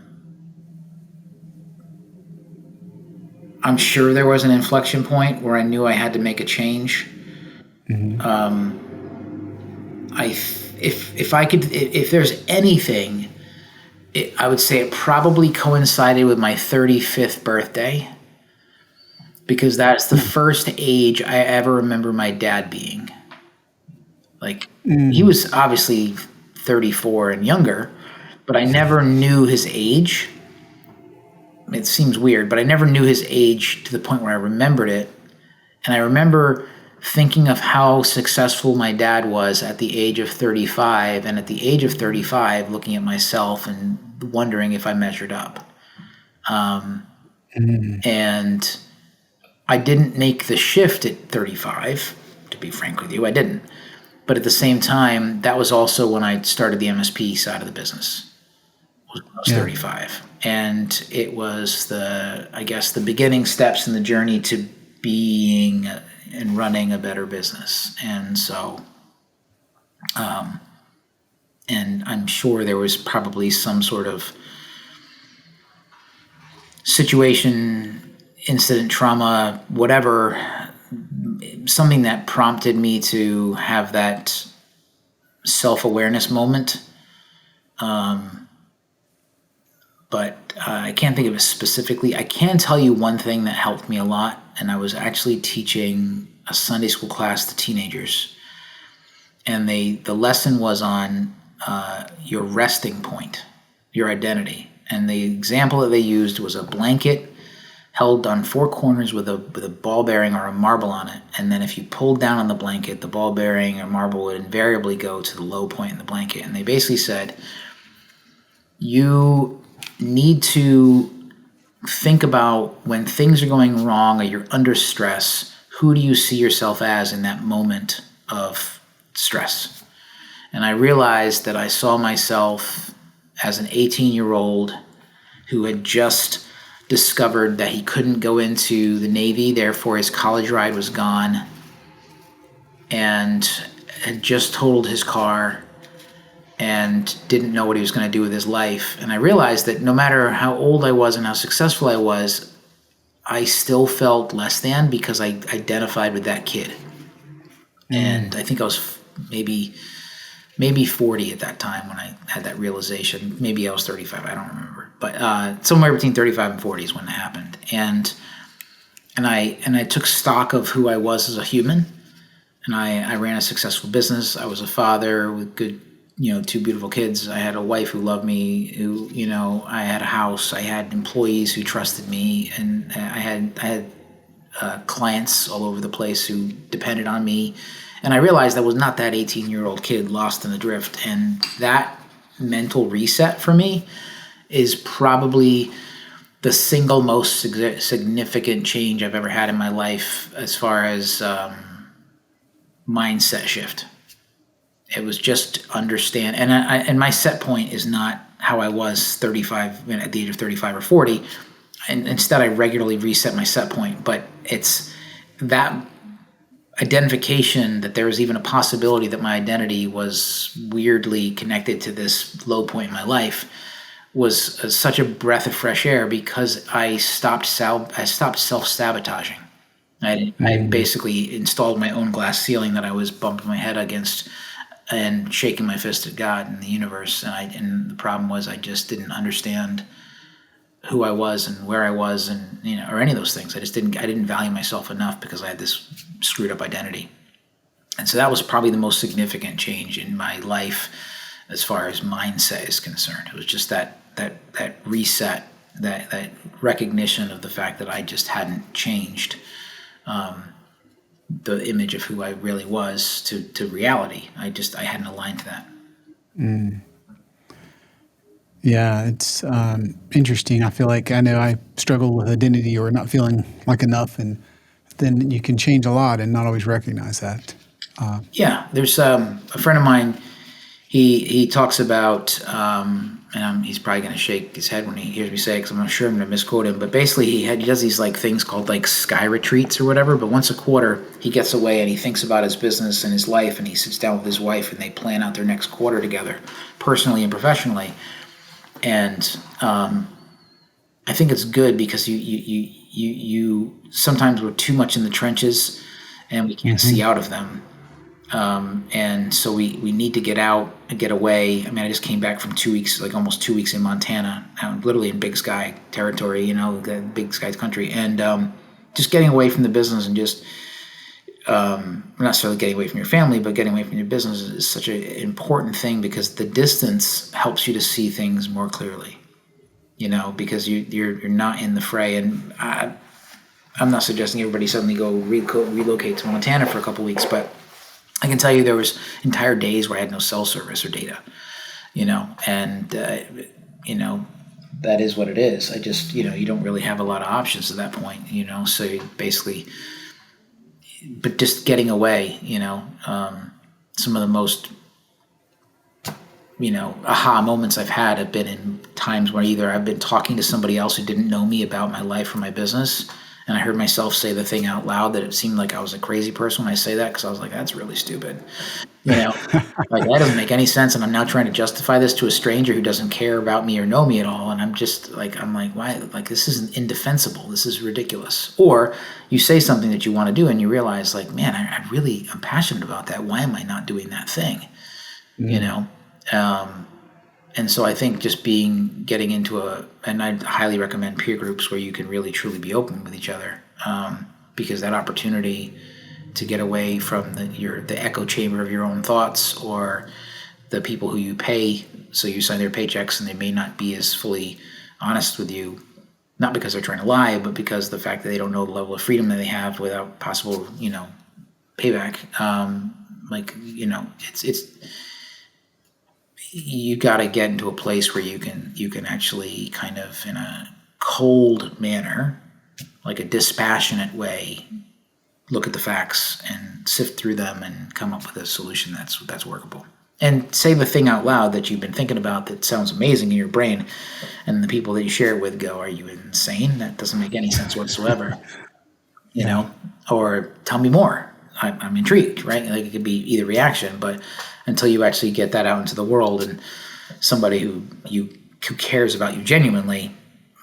sure there was an inflection point where I knew I had to make a change. If there's anything, I would say it probably coincided with my 35th birthday, because that's the first age I ever remember my dad being. He was obviously 34 and younger, but I never knew his age. It seems weird, but I never knew his age to the point where I remembered it. And I remember thinking of how successful my dad was at the age of 35, and at the age of 35, looking at myself and wondering if I measured up. And I didn't make the shift at 35, to be frank with you, I didn't. But at the same time, that was also when I started the MSP side of the business. I was 35. And it was the beginning steps in the journey to being and running a better business. And so, and I'm sure there was probably some sort of situation, incident, trauma, whatever, something that prompted me to have that self-awareness moment. But I can't think of it specifically. I can tell you one thing that helped me a lot, and I was actually teaching a Sunday school class to teenagers. And the lesson was on your resting point, your identity. And the example that they used was a blanket held on four corners with a ball bearing or a marble on it. And then if you pulled down on the blanket, the ball bearing or marble would invariably go to the low point in the blanket. And they basically said, you need to think about when things are going wrong or you're under stress, who do you see yourself as in that moment of stress? And I realized that I saw myself as an 18-year-old who had just discovered that he couldn't go into the Navy, therefore his college ride was gone, and had just totaled his car and didn't know what he was going to do with his life. And I realized that no matter how old I was and how successful I was, I still felt less than because I identified with that kid. And I think I was maybe 40 at that time when I had that realization. Maybe I was 35, I don't remember. But somewhere between 35 and 40 is when it happened. And I took stock of who I was as a human. And I ran a successful business. I was a father with good, two beautiful kids. I had a wife who loved me, who, I had a house. I had employees who trusted me. And I had clients all over the place who depended on me. And I realized I was not that 18-year-old kid lost in the drift. And that mental reset for me is probably the single most significant change I've ever had in my life as far as mindset shift. It was just understand. And my set point is not how I was 35 at the age of 35 or 40. And instead, I regularly reset my set point. But it's that identification that there was even a possibility that my identity was weirdly connected to this low point in my life was such a breath of fresh air because I stopped self-sabotaging. I basically installed my own glass ceiling that I was bumping my head against and shaking my fist at God and the universe. And the problem was I just didn't understand who I was and where I was, and or any of those things. I didn't value myself enough because I had this screwed up identity. And so that was probably the most significant change in my life as far as mindset is concerned. It was just that reset, that recognition of the fact that I just hadn't changed the image of who I really was to reality. I hadn't aligned to that. Yeah, it's interesting. I feel like I know I struggle with identity or not feeling like enough, and then you can change a lot and not always recognize that. Yeah, there's a friend of mine. He talks about, and he's probably going to shake his head when he hears me say it because I'm not sure I'm going to misquote him. But basically, he does these things called sky retreats or whatever. But once a quarter, he gets away and he thinks about his business and his life, and he sits down with his wife and they plan out their next quarter together, personally and professionally. And I think it's good because you sometimes we're too much in the trenches and we can't see out of them. And so we need to get out and get away. I mean, I just came back from 2 weeks, almost 2 weeks in Montana, literally in Big Sky territory, the Big Sky country. And just getting away from the business and just not necessarily getting away from your family, but getting away from your business is such an important thing because the distance helps you to see things more clearly, because you're not in the fray. And I'm not suggesting everybody suddenly go relocate to Montana for a couple weeks, but I can tell you there was entire days where I had no cell service or data, and that is what it is. I just, you don't really have a lot of options at that point, so you basically, but just getting away, some of the most, aha moments I've had have been in times where either I've been talking to somebody else who didn't know me about my life or my business, and I heard myself say the thing out loud that it seemed like I was a crazy person when I say that, because I was like, that's really stupid. Like that doesn't make any sense. And I'm now trying to justify this to a stranger who doesn't care about me or know me at all. And I'm like, why? Like, this isn't indefensible. This is ridiculous. Or you say something that you want to do and you realize, like, man, I'm passionate about that. Why am I not doing that thing? And so I think just getting into and I highly recommend peer groups where you can really truly be open with each other, because that opportunity to get away from the echo chamber of your own thoughts, or the people who you pay, so you sign their paychecks and they may not be as fully honest with you, not because they're trying to lie, but because the fact that they don't know the level of freedom that they have without possible, payback. It's you got to get into a place where you can actually kind of, in a cold manner, like a dispassionate way, look at the facts and sift through them and come up with a solution that's workable. And say the thing out loud that you've been thinking about that sounds amazing in your brain, and the people that you share it with go, "Are you insane? That doesn't make any sense whatsoever." Or tell me more. I'm intrigued, right? Like, it could be either reaction, but until you actually get that out into the world, and somebody who cares about you genuinely,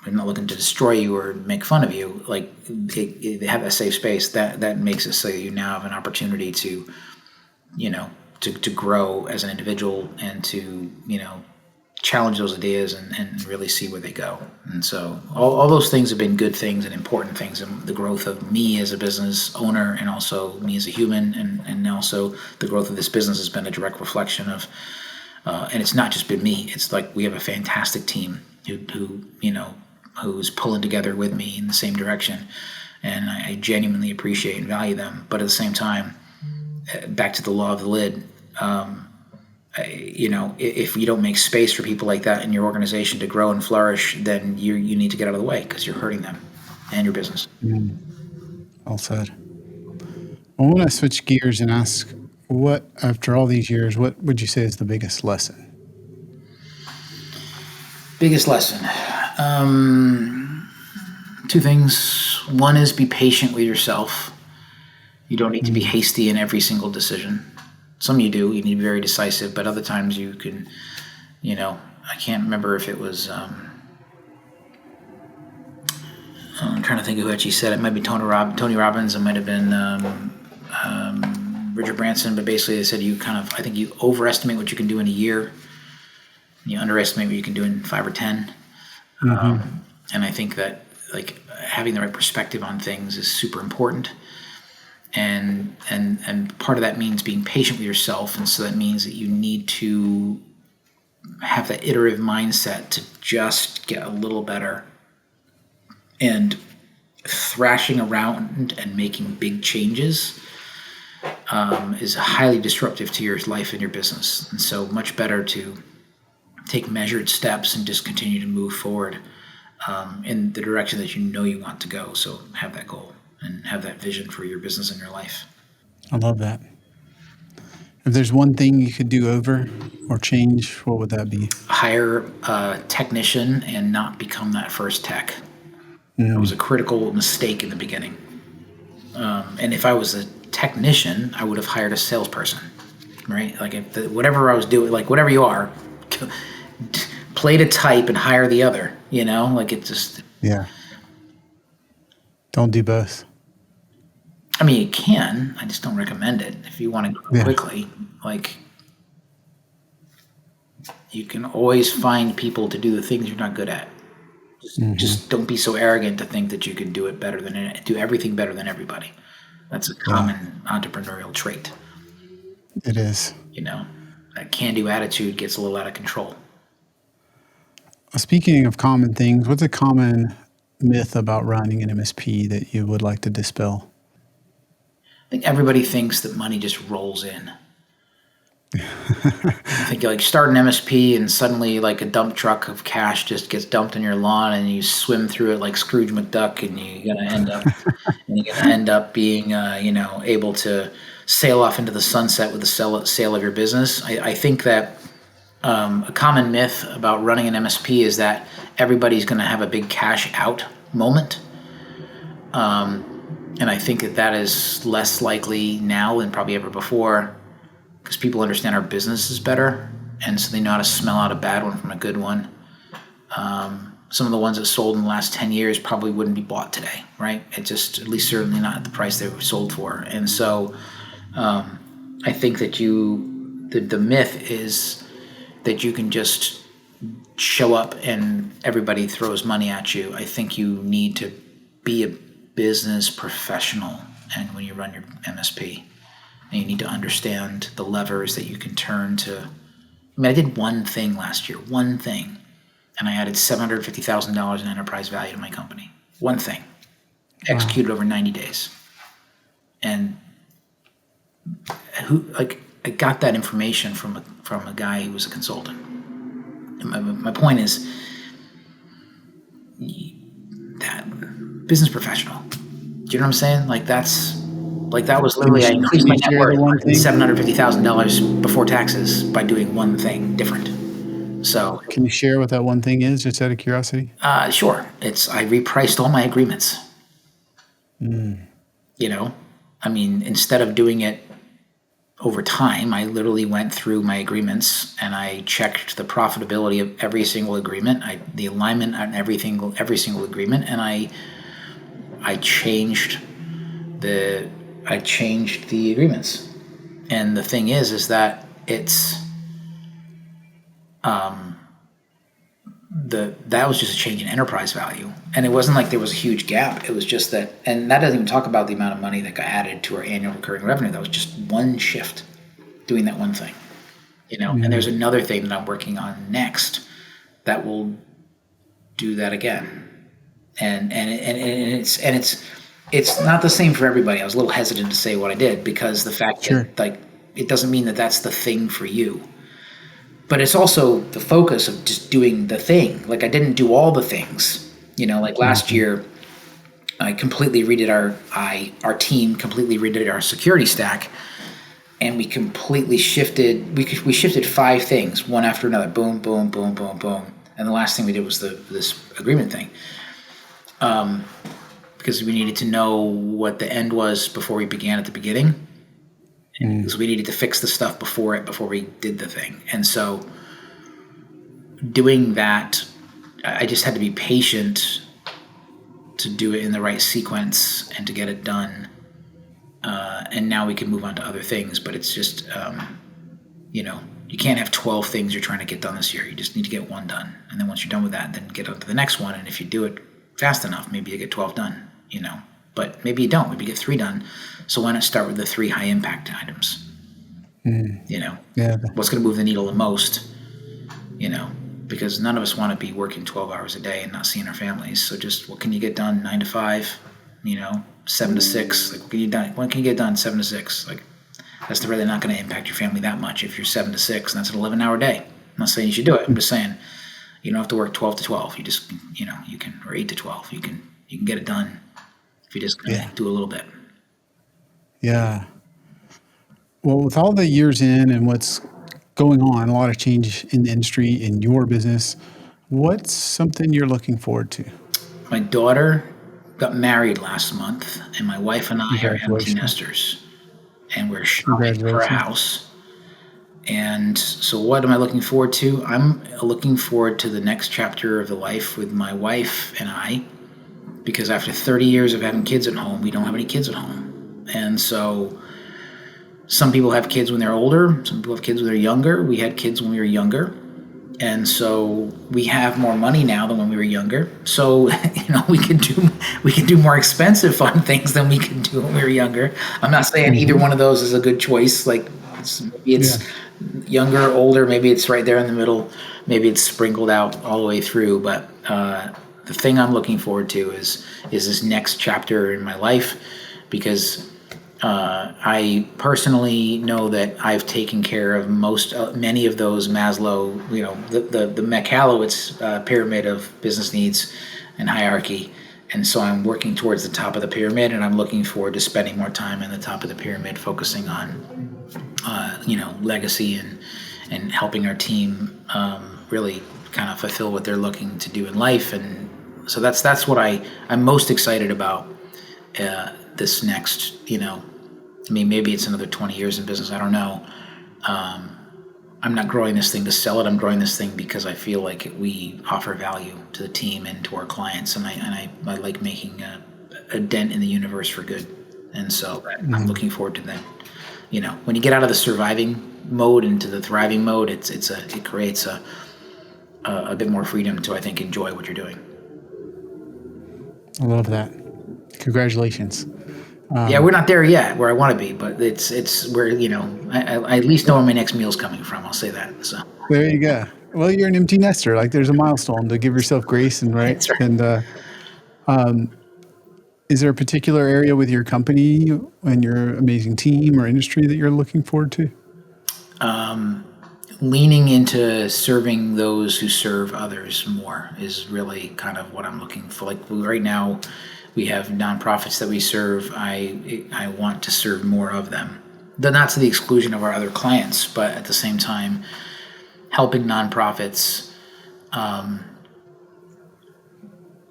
and not looking to destroy you or make fun of you, like, they have a safe space, that makes it so you now have an opportunity to grow as an individual, and to challenge those ideas and really see where they go. And so all those things have been good things and important things, and the growth of me as a business owner, and also me as a human, and also the growth of this business has been a direct reflection of, and it's not just been me. It's like we have a fantastic team who's pulling together with me in the same direction, and I genuinely appreciate and value them. But at the same time, back to the law of the lid, if you don't make space for people like that in your organization to grow and flourish, then you need to get out of the way, because you're hurting them and your business. Well said. I want to switch gears and ask, after all these years, what would you say is the biggest lesson? Biggest lesson. Two things. One is, be patient with yourself. You don't need to be hasty in every single decision. Some you do. You need to be very decisive, but other times you can, I can't remember if it was, I'm trying to think of who actually said it. It might be Tony Robbins. It might have been Richard Branson, but basically they said I think you overestimate what you can do in a year. You underestimate what you can do in 5 or 10. And I think that, like, having the right perspective on things is super important. And part of that means being patient with yourself. And so that means that you need to have that iterative mindset to just get a little better. And thrashing around and making big changes is highly disruptive to your life and your business. And so much better to take measured steps and just continue to move forward in the direction that you want to go. So have that goal and have that vision for your business and your life. I love that. If there's one thing you could do over or change, what would that be? Hire a technician and not become that first tech. That was a critical mistake in the beginning. And if I was a technician, I would have hired a salesperson, right? Like, whatever I was doing, like, whatever you are, play to type and hire the other, like, it just... Yeah. Don't do both. I mean, you can. I just don't recommend it. If you want to grow quickly, like, you can always find people to do the things you're not good at. Just don't be so arrogant to think that you can do everything better than everybody. That's a common entrepreneurial trait. It is. That can-do attitude gets a little out of control. Speaking of common things, what's a common myth about running an MSP that you would like to dispel? I think everybody thinks that money just rolls in. I think you start an MSP and suddenly, like, a dump truck of cash just gets dumped on your lawn, and you swim through it like Scrooge McDuck, and you're gonna end up being able to sail off into the sunset with the sale of your business. I think that a common myth about running an MSP is that everybody's going to have a big cash out moment. And I think that is less likely now than probably ever before, because people understand our business is better, and so they know how to smell out a bad one from a good one. Some of the ones that sold in the last 10 years probably wouldn't be bought today, right? It just, at least certainly not at the price they were sold for. And so I think that the myth is that you can just show up and everybody throws money at you. I think you need to be a business professional, and when you run your MSP, and you need to understand the levers that you can turn to. I mean, I did one thing last year, one thing, and I added $750,000 in enterprise value to my company. One thing, executed over 90 days, and I got that information from a guy who was a consultant. And my point is that business professional. Do you know what I'm saying? That was literally, I increased my net worth by $750,000 before taxes by doing one thing different. So, can you share what that one thing is, just out of curiosity? Sure. I repriced all my agreements. I mean, instead of doing it over time, I literally went through my agreements and I checked the profitability of every single agreement, the alignment on every single agreement, and I changed the agreements. And the thing is that it's that was just a change in enterprise value, and it wasn't like there was a huge gap. It was just that, and that doesn't even talk about the amount of money that got added to our annual recurring revenue. That was just one shift, doing that one thing, And there's another thing that I'm working on next that will do that again, and it's not the same for everybody. I was a little hesitant to say what I did because the fact that it doesn't mean that that's the thing for you. But it's also the focus of just doing the thing. Like, I didn't do all the things. Last year, I completely redid our team completely redid our security stack, and we completely shifted. We shifted 5 things, one after another. Boom, boom, boom, boom, boom. And the last thing we did was this agreement thing, because we needed to know what the end was before we began at the beginning. Because we needed to fix the stuff before we did the thing. And so doing that, I just had to be patient to do it in the right sequence and to get it done. And now we can move on to other things, but it's just, you can't have 12 things you're trying to get done this year. You just need to get one done. And then once you're done with that, then get on to the next one. And if you do it fast enough, maybe you get 12 done, But maybe you don't. Maybe you get 3 done. So why not start with the 3 high impact items? What's going to move the needle the most? Because none of us want to be working 12 hours a day and not seeing our families. So just what can you get done 9 to 5? 7 to 6. Like, what can you get done 7 to 6? Like, that's really not going to impact your family that much if you're 7 to 6, and that's an 11-hour day. I'm not saying you should do it. I'm just saying you don't have to work 12 to 12. You just you can, or 8 to 12. You can get it done if you just do a little bit. Yeah. Well, with all the years in and what's going on, a lot of change in the industry, in your business, what's something you're looking forward to? My daughter got married last month, and my wife and I are empty nesters, and we're shopping for a house. And so what am I looking forward to? I'm looking forward to the next chapter of the life with my wife and I, because after 30 years of having kids at home, we don't have any kids at home. And so some people have kids when they're older. Some people have kids when they're younger. We had kids when we were younger. And so we have more money now than when we were younger. So, we can do more expensive fun things than we could do when we were younger. I'm not saying either one of those is a good choice. Like, maybe it's younger, older, maybe it's right there in the middle. Maybe it's sprinkled out all the way through. But the thing I'm looking forward to is this next chapter in my life, because I personally know that I've taken care of many of those Maslow, the Macalowitz pyramid of business needs and hierarchy. And so I'm working towards the top of the pyramid, and I'm looking forward to spending more time in the top of the pyramid, focusing on, legacy and helping our team really kind of fulfill what they're looking to do in life. And so that's what I'm most excited about this next, maybe it's another 20 years in business. I don't know. I'm not growing this thing to sell it. I'm growing this thing because I feel like we offer value to the team and to our clients, and I like making a dent in the universe for good. And so I'm looking forward to that. When you get out of the surviving mode into the thriving mode, it creates a bit more freedom to, I think, enjoy what you're doing. I love that. Congratulations. Yeah, we're not there yet where I want to be, but it's where, I at least know where my next meal's coming from. I'll say that. So There you go. Well, you're an empty nester. Like, there's a milestone to give yourself grace and right. That's right. And is there a particular area with your company and your amazing team or industry that you're looking forward to? Leaning into serving those who serve others more is really kind of what I'm looking for. Like right now, we have nonprofits that we serve. I want to serve more of them. Not to the exclusion of our other clients, but at the same time, helping nonprofits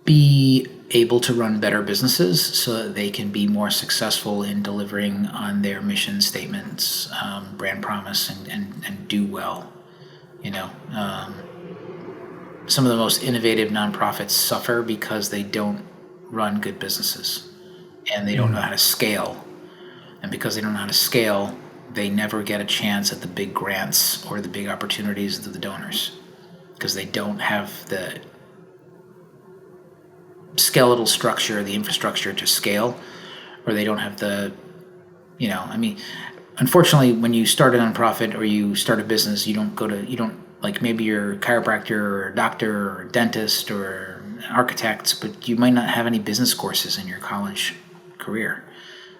be able to run better businesses so that they can be more successful in delivering on their mission statements, brand promise, and do well. Some of the most innovative nonprofits suffer because they don't run good businesses and they don't know how to scale. And because they don't know how to scale, they never get a chance at the big grants or the big opportunities of the donors because they don't have the skeletal structure, the infrastructure to scale, or they don't have the, unfortunately, when you start a nonprofit or you start a business, you don't like maybe you're a chiropractor or a doctor or a dentist or an architect, but you might not have any business courses in your college career.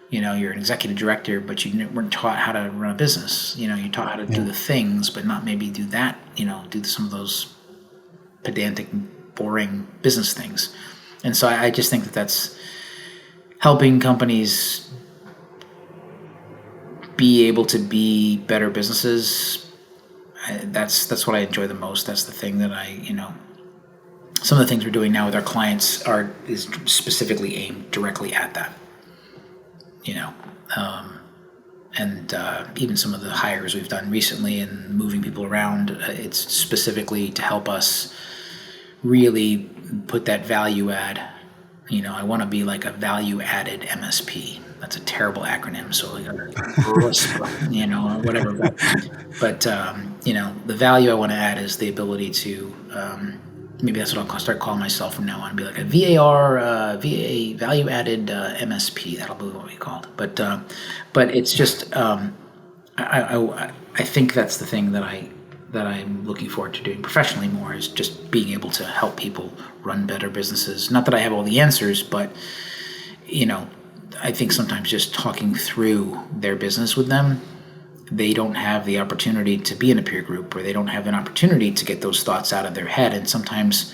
You're an executive director, but you weren't taught how to run a business. You taught how to do the things, but not maybe do that, do some of those pedantic, boring business things. And so I just think that that's helping companies be able to be better businesses. That's what I enjoy the most. That's the thing that some of the things we're doing now with our clients is specifically aimed directly at that. And even some of the hires we've done recently and moving people around, it's specifically to help us really put that value add. I want to be like a value added MSP. That's a terrible acronym, so whatever. But the value I want to add is the ability to maybe that's what I'll start calling myself from now on. Be like a VA value added MSP. That'll be what we call it. But it's just I think that's the thing that I'm looking forward to doing professionally more is just being able to help people run better businesses. Not that I have all the answers, but I think sometimes just talking through their business with them, they don't have the opportunity to be in a peer group, or they don't have an opportunity to get those thoughts out of their head. And sometimes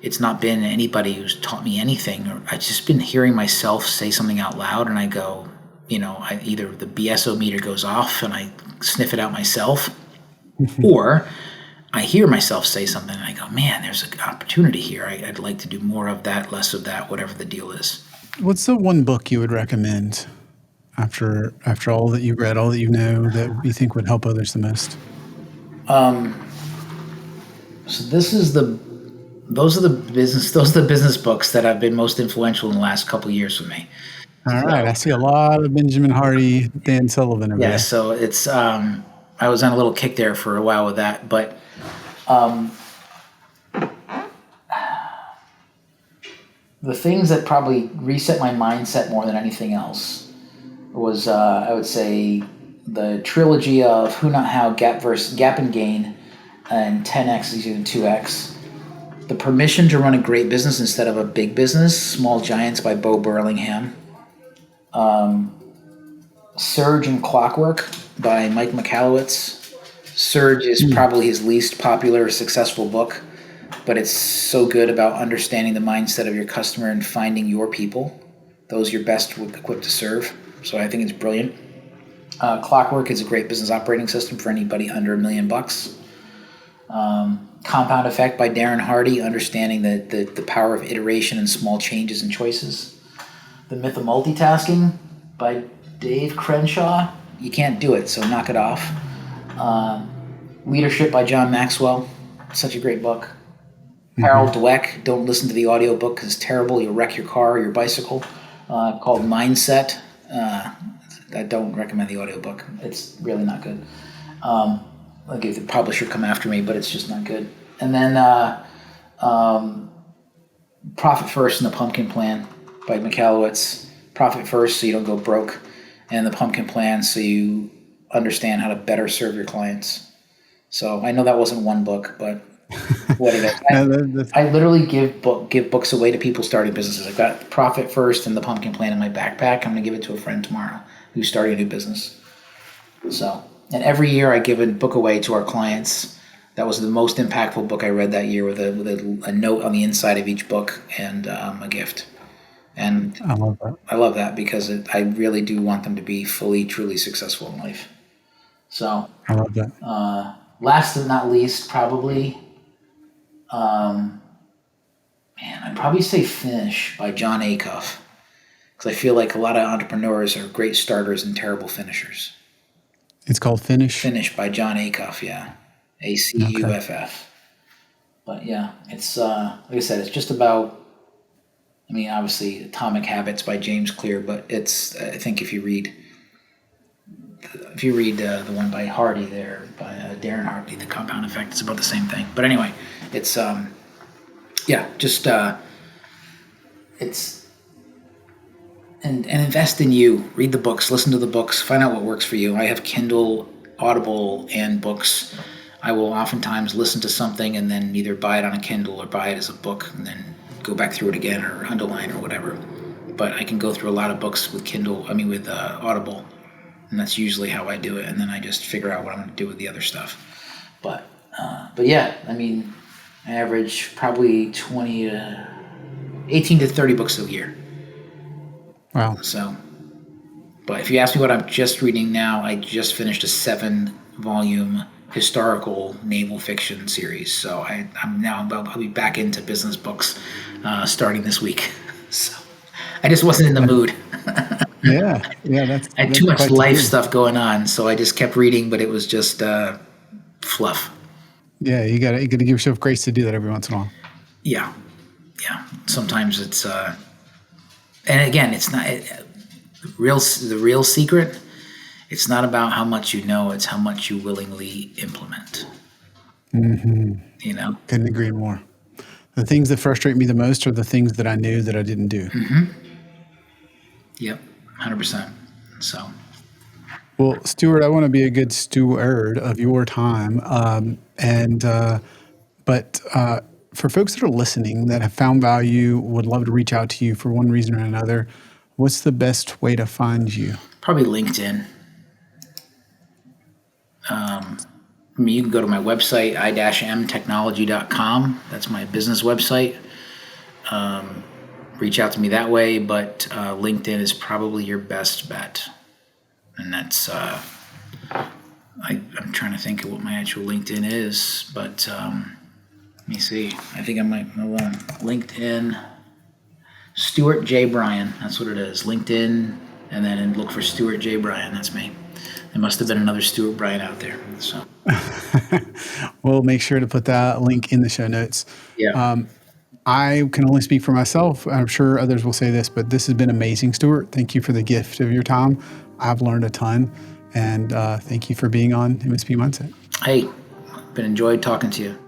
it's not been anybody who's taught me anything, or I've just been hearing myself say something out loud, and I go, either the BSO meter goes off and I sniff it out myself, or I hear myself say something and I go, man, there's an opportunity here. I'd like to do more of that, less of that, whatever the deal is. What's the one book you would recommend after all that you've read, all that you know, that you think would help others the most? So those are the business books that have been most influential in the last couple of years for me. All right. I see a lot of Benjamin Hardy, Dan Sullivan over there. So it's I was on a little kick there for a while with that, but the things that probably reset my mindset more than anything else was I would say the trilogy of Who Not How, Gap and Gain, and 10x is equal to 2x. The Permission to Run a Great Business Instead of a Big Business, Small Giants by Bo Burlingham. Surge and Clockwork by Mike Michalowicz. Surge is probably his least popular successful book. but it's so good about understanding the mindset of your customer and finding your people. Those you're best equipped to serve. So I think it's brilliant. Clockwork is a great business operating system for anybody under $1 million. Compound Effect by Darren Hardy, understanding the power of iteration and small changes and choices. The Myth of Multitasking by Dave Crenshaw. You can't do it, so knock it off. Leadership by John Maxwell. Such a great book. Harold Dweck, don't listen to the audiobook because it's terrible. You'll wreck your car or your bicycle. Called Mindset. I don't recommend the audiobook. It's really not good. I'll give the publisher come after me, but it's just not good. And then Profit First and the Pumpkin Plan by Michalowicz. Profit First so you don't go broke, and the Pumpkin Plan so you understand how to better serve your clients. So I know that wasn't one book, but what it is. I literally give books away to people starting businesses. I've got Profit First and the Pumpkin Plan in my backpack. I'm going to give it to a friend tomorrow who's starting a new business. So, and every year I give a book away to our clients. That was the most impactful book I read that year, with a note on the inside of each book and a gift. And I love that. I love that because I really do want them to be fully, truly successful in life. So I love that. Last but not least, probably, I'd probably say Finish by John Acuff, because I feel like a lot of entrepreneurs are great starters and terrible finishers. It's called Finish? Finish by John Acuff, yeah. Acuff. Okay. But yeah, it's, like I said, it's just about, obviously Atomic Habits by James Clear, but it's, I think if you read the one by Hardy there, by Darren Hardy, The Compound Effect, it's about the same thing. But anyway, it's, it's, and invest in you. Read the books, listen to the books, find out what works for you. I have Kindle, Audible, and books. I will oftentimes listen to something and then either buy it on a Kindle or buy it as a book and then go back through it again or underline or whatever. But I can go through a lot of books with with Audible. And that's usually how I do it, and then I just figure out what I'm going to do with the other stuff. But yeah, I average probably 18 to 30 books a year. Wow. So, but if you ask me what I'm just reading now, I just finished a 7-volume historical naval fiction series. So I'll be back into business books starting this week. So I just wasn't in the mood. Yeah. I had too much life stuff going on, so I just kept reading, but it was just fluff. Yeah, you got to give yourself grace to do that every once in a while. Yeah. Sometimes it's, and again, it's not the real secret. It's not about how much you know; it's how much you willingly implement. Mm-hmm. Couldn't agree more. The things that frustrate me the most are the things that I knew that I didn't do. Mm-hmm. Yep. 100%. So, well, Stuart, I want to be a good steward of your time. But for folks that are listening that have found value, would love to reach out to you for one reason or another, what's the best way to find you? Probably LinkedIn. You can go to my website, i-mtechnology.com. That's my business website. Reach out to me that way, but LinkedIn is probably your best bet. And that's, I'm trying to think of what my actual LinkedIn is, but let me see. I think I might, LinkedIn, Stuart J. Bryan, that's what it is. LinkedIn, and then look for Stuart J. Bryan, that's me. There must have been another Stuart Bryan out there. So we'll make sure to put that link in the show notes. Yeah. I can only speak for myself. I'm sure others will say this, but this has been amazing, Stuart. Thank you for the gift of your time. I've learned a ton, and thank you for being on MSP Mindset. Hey, been enjoyed talking to you.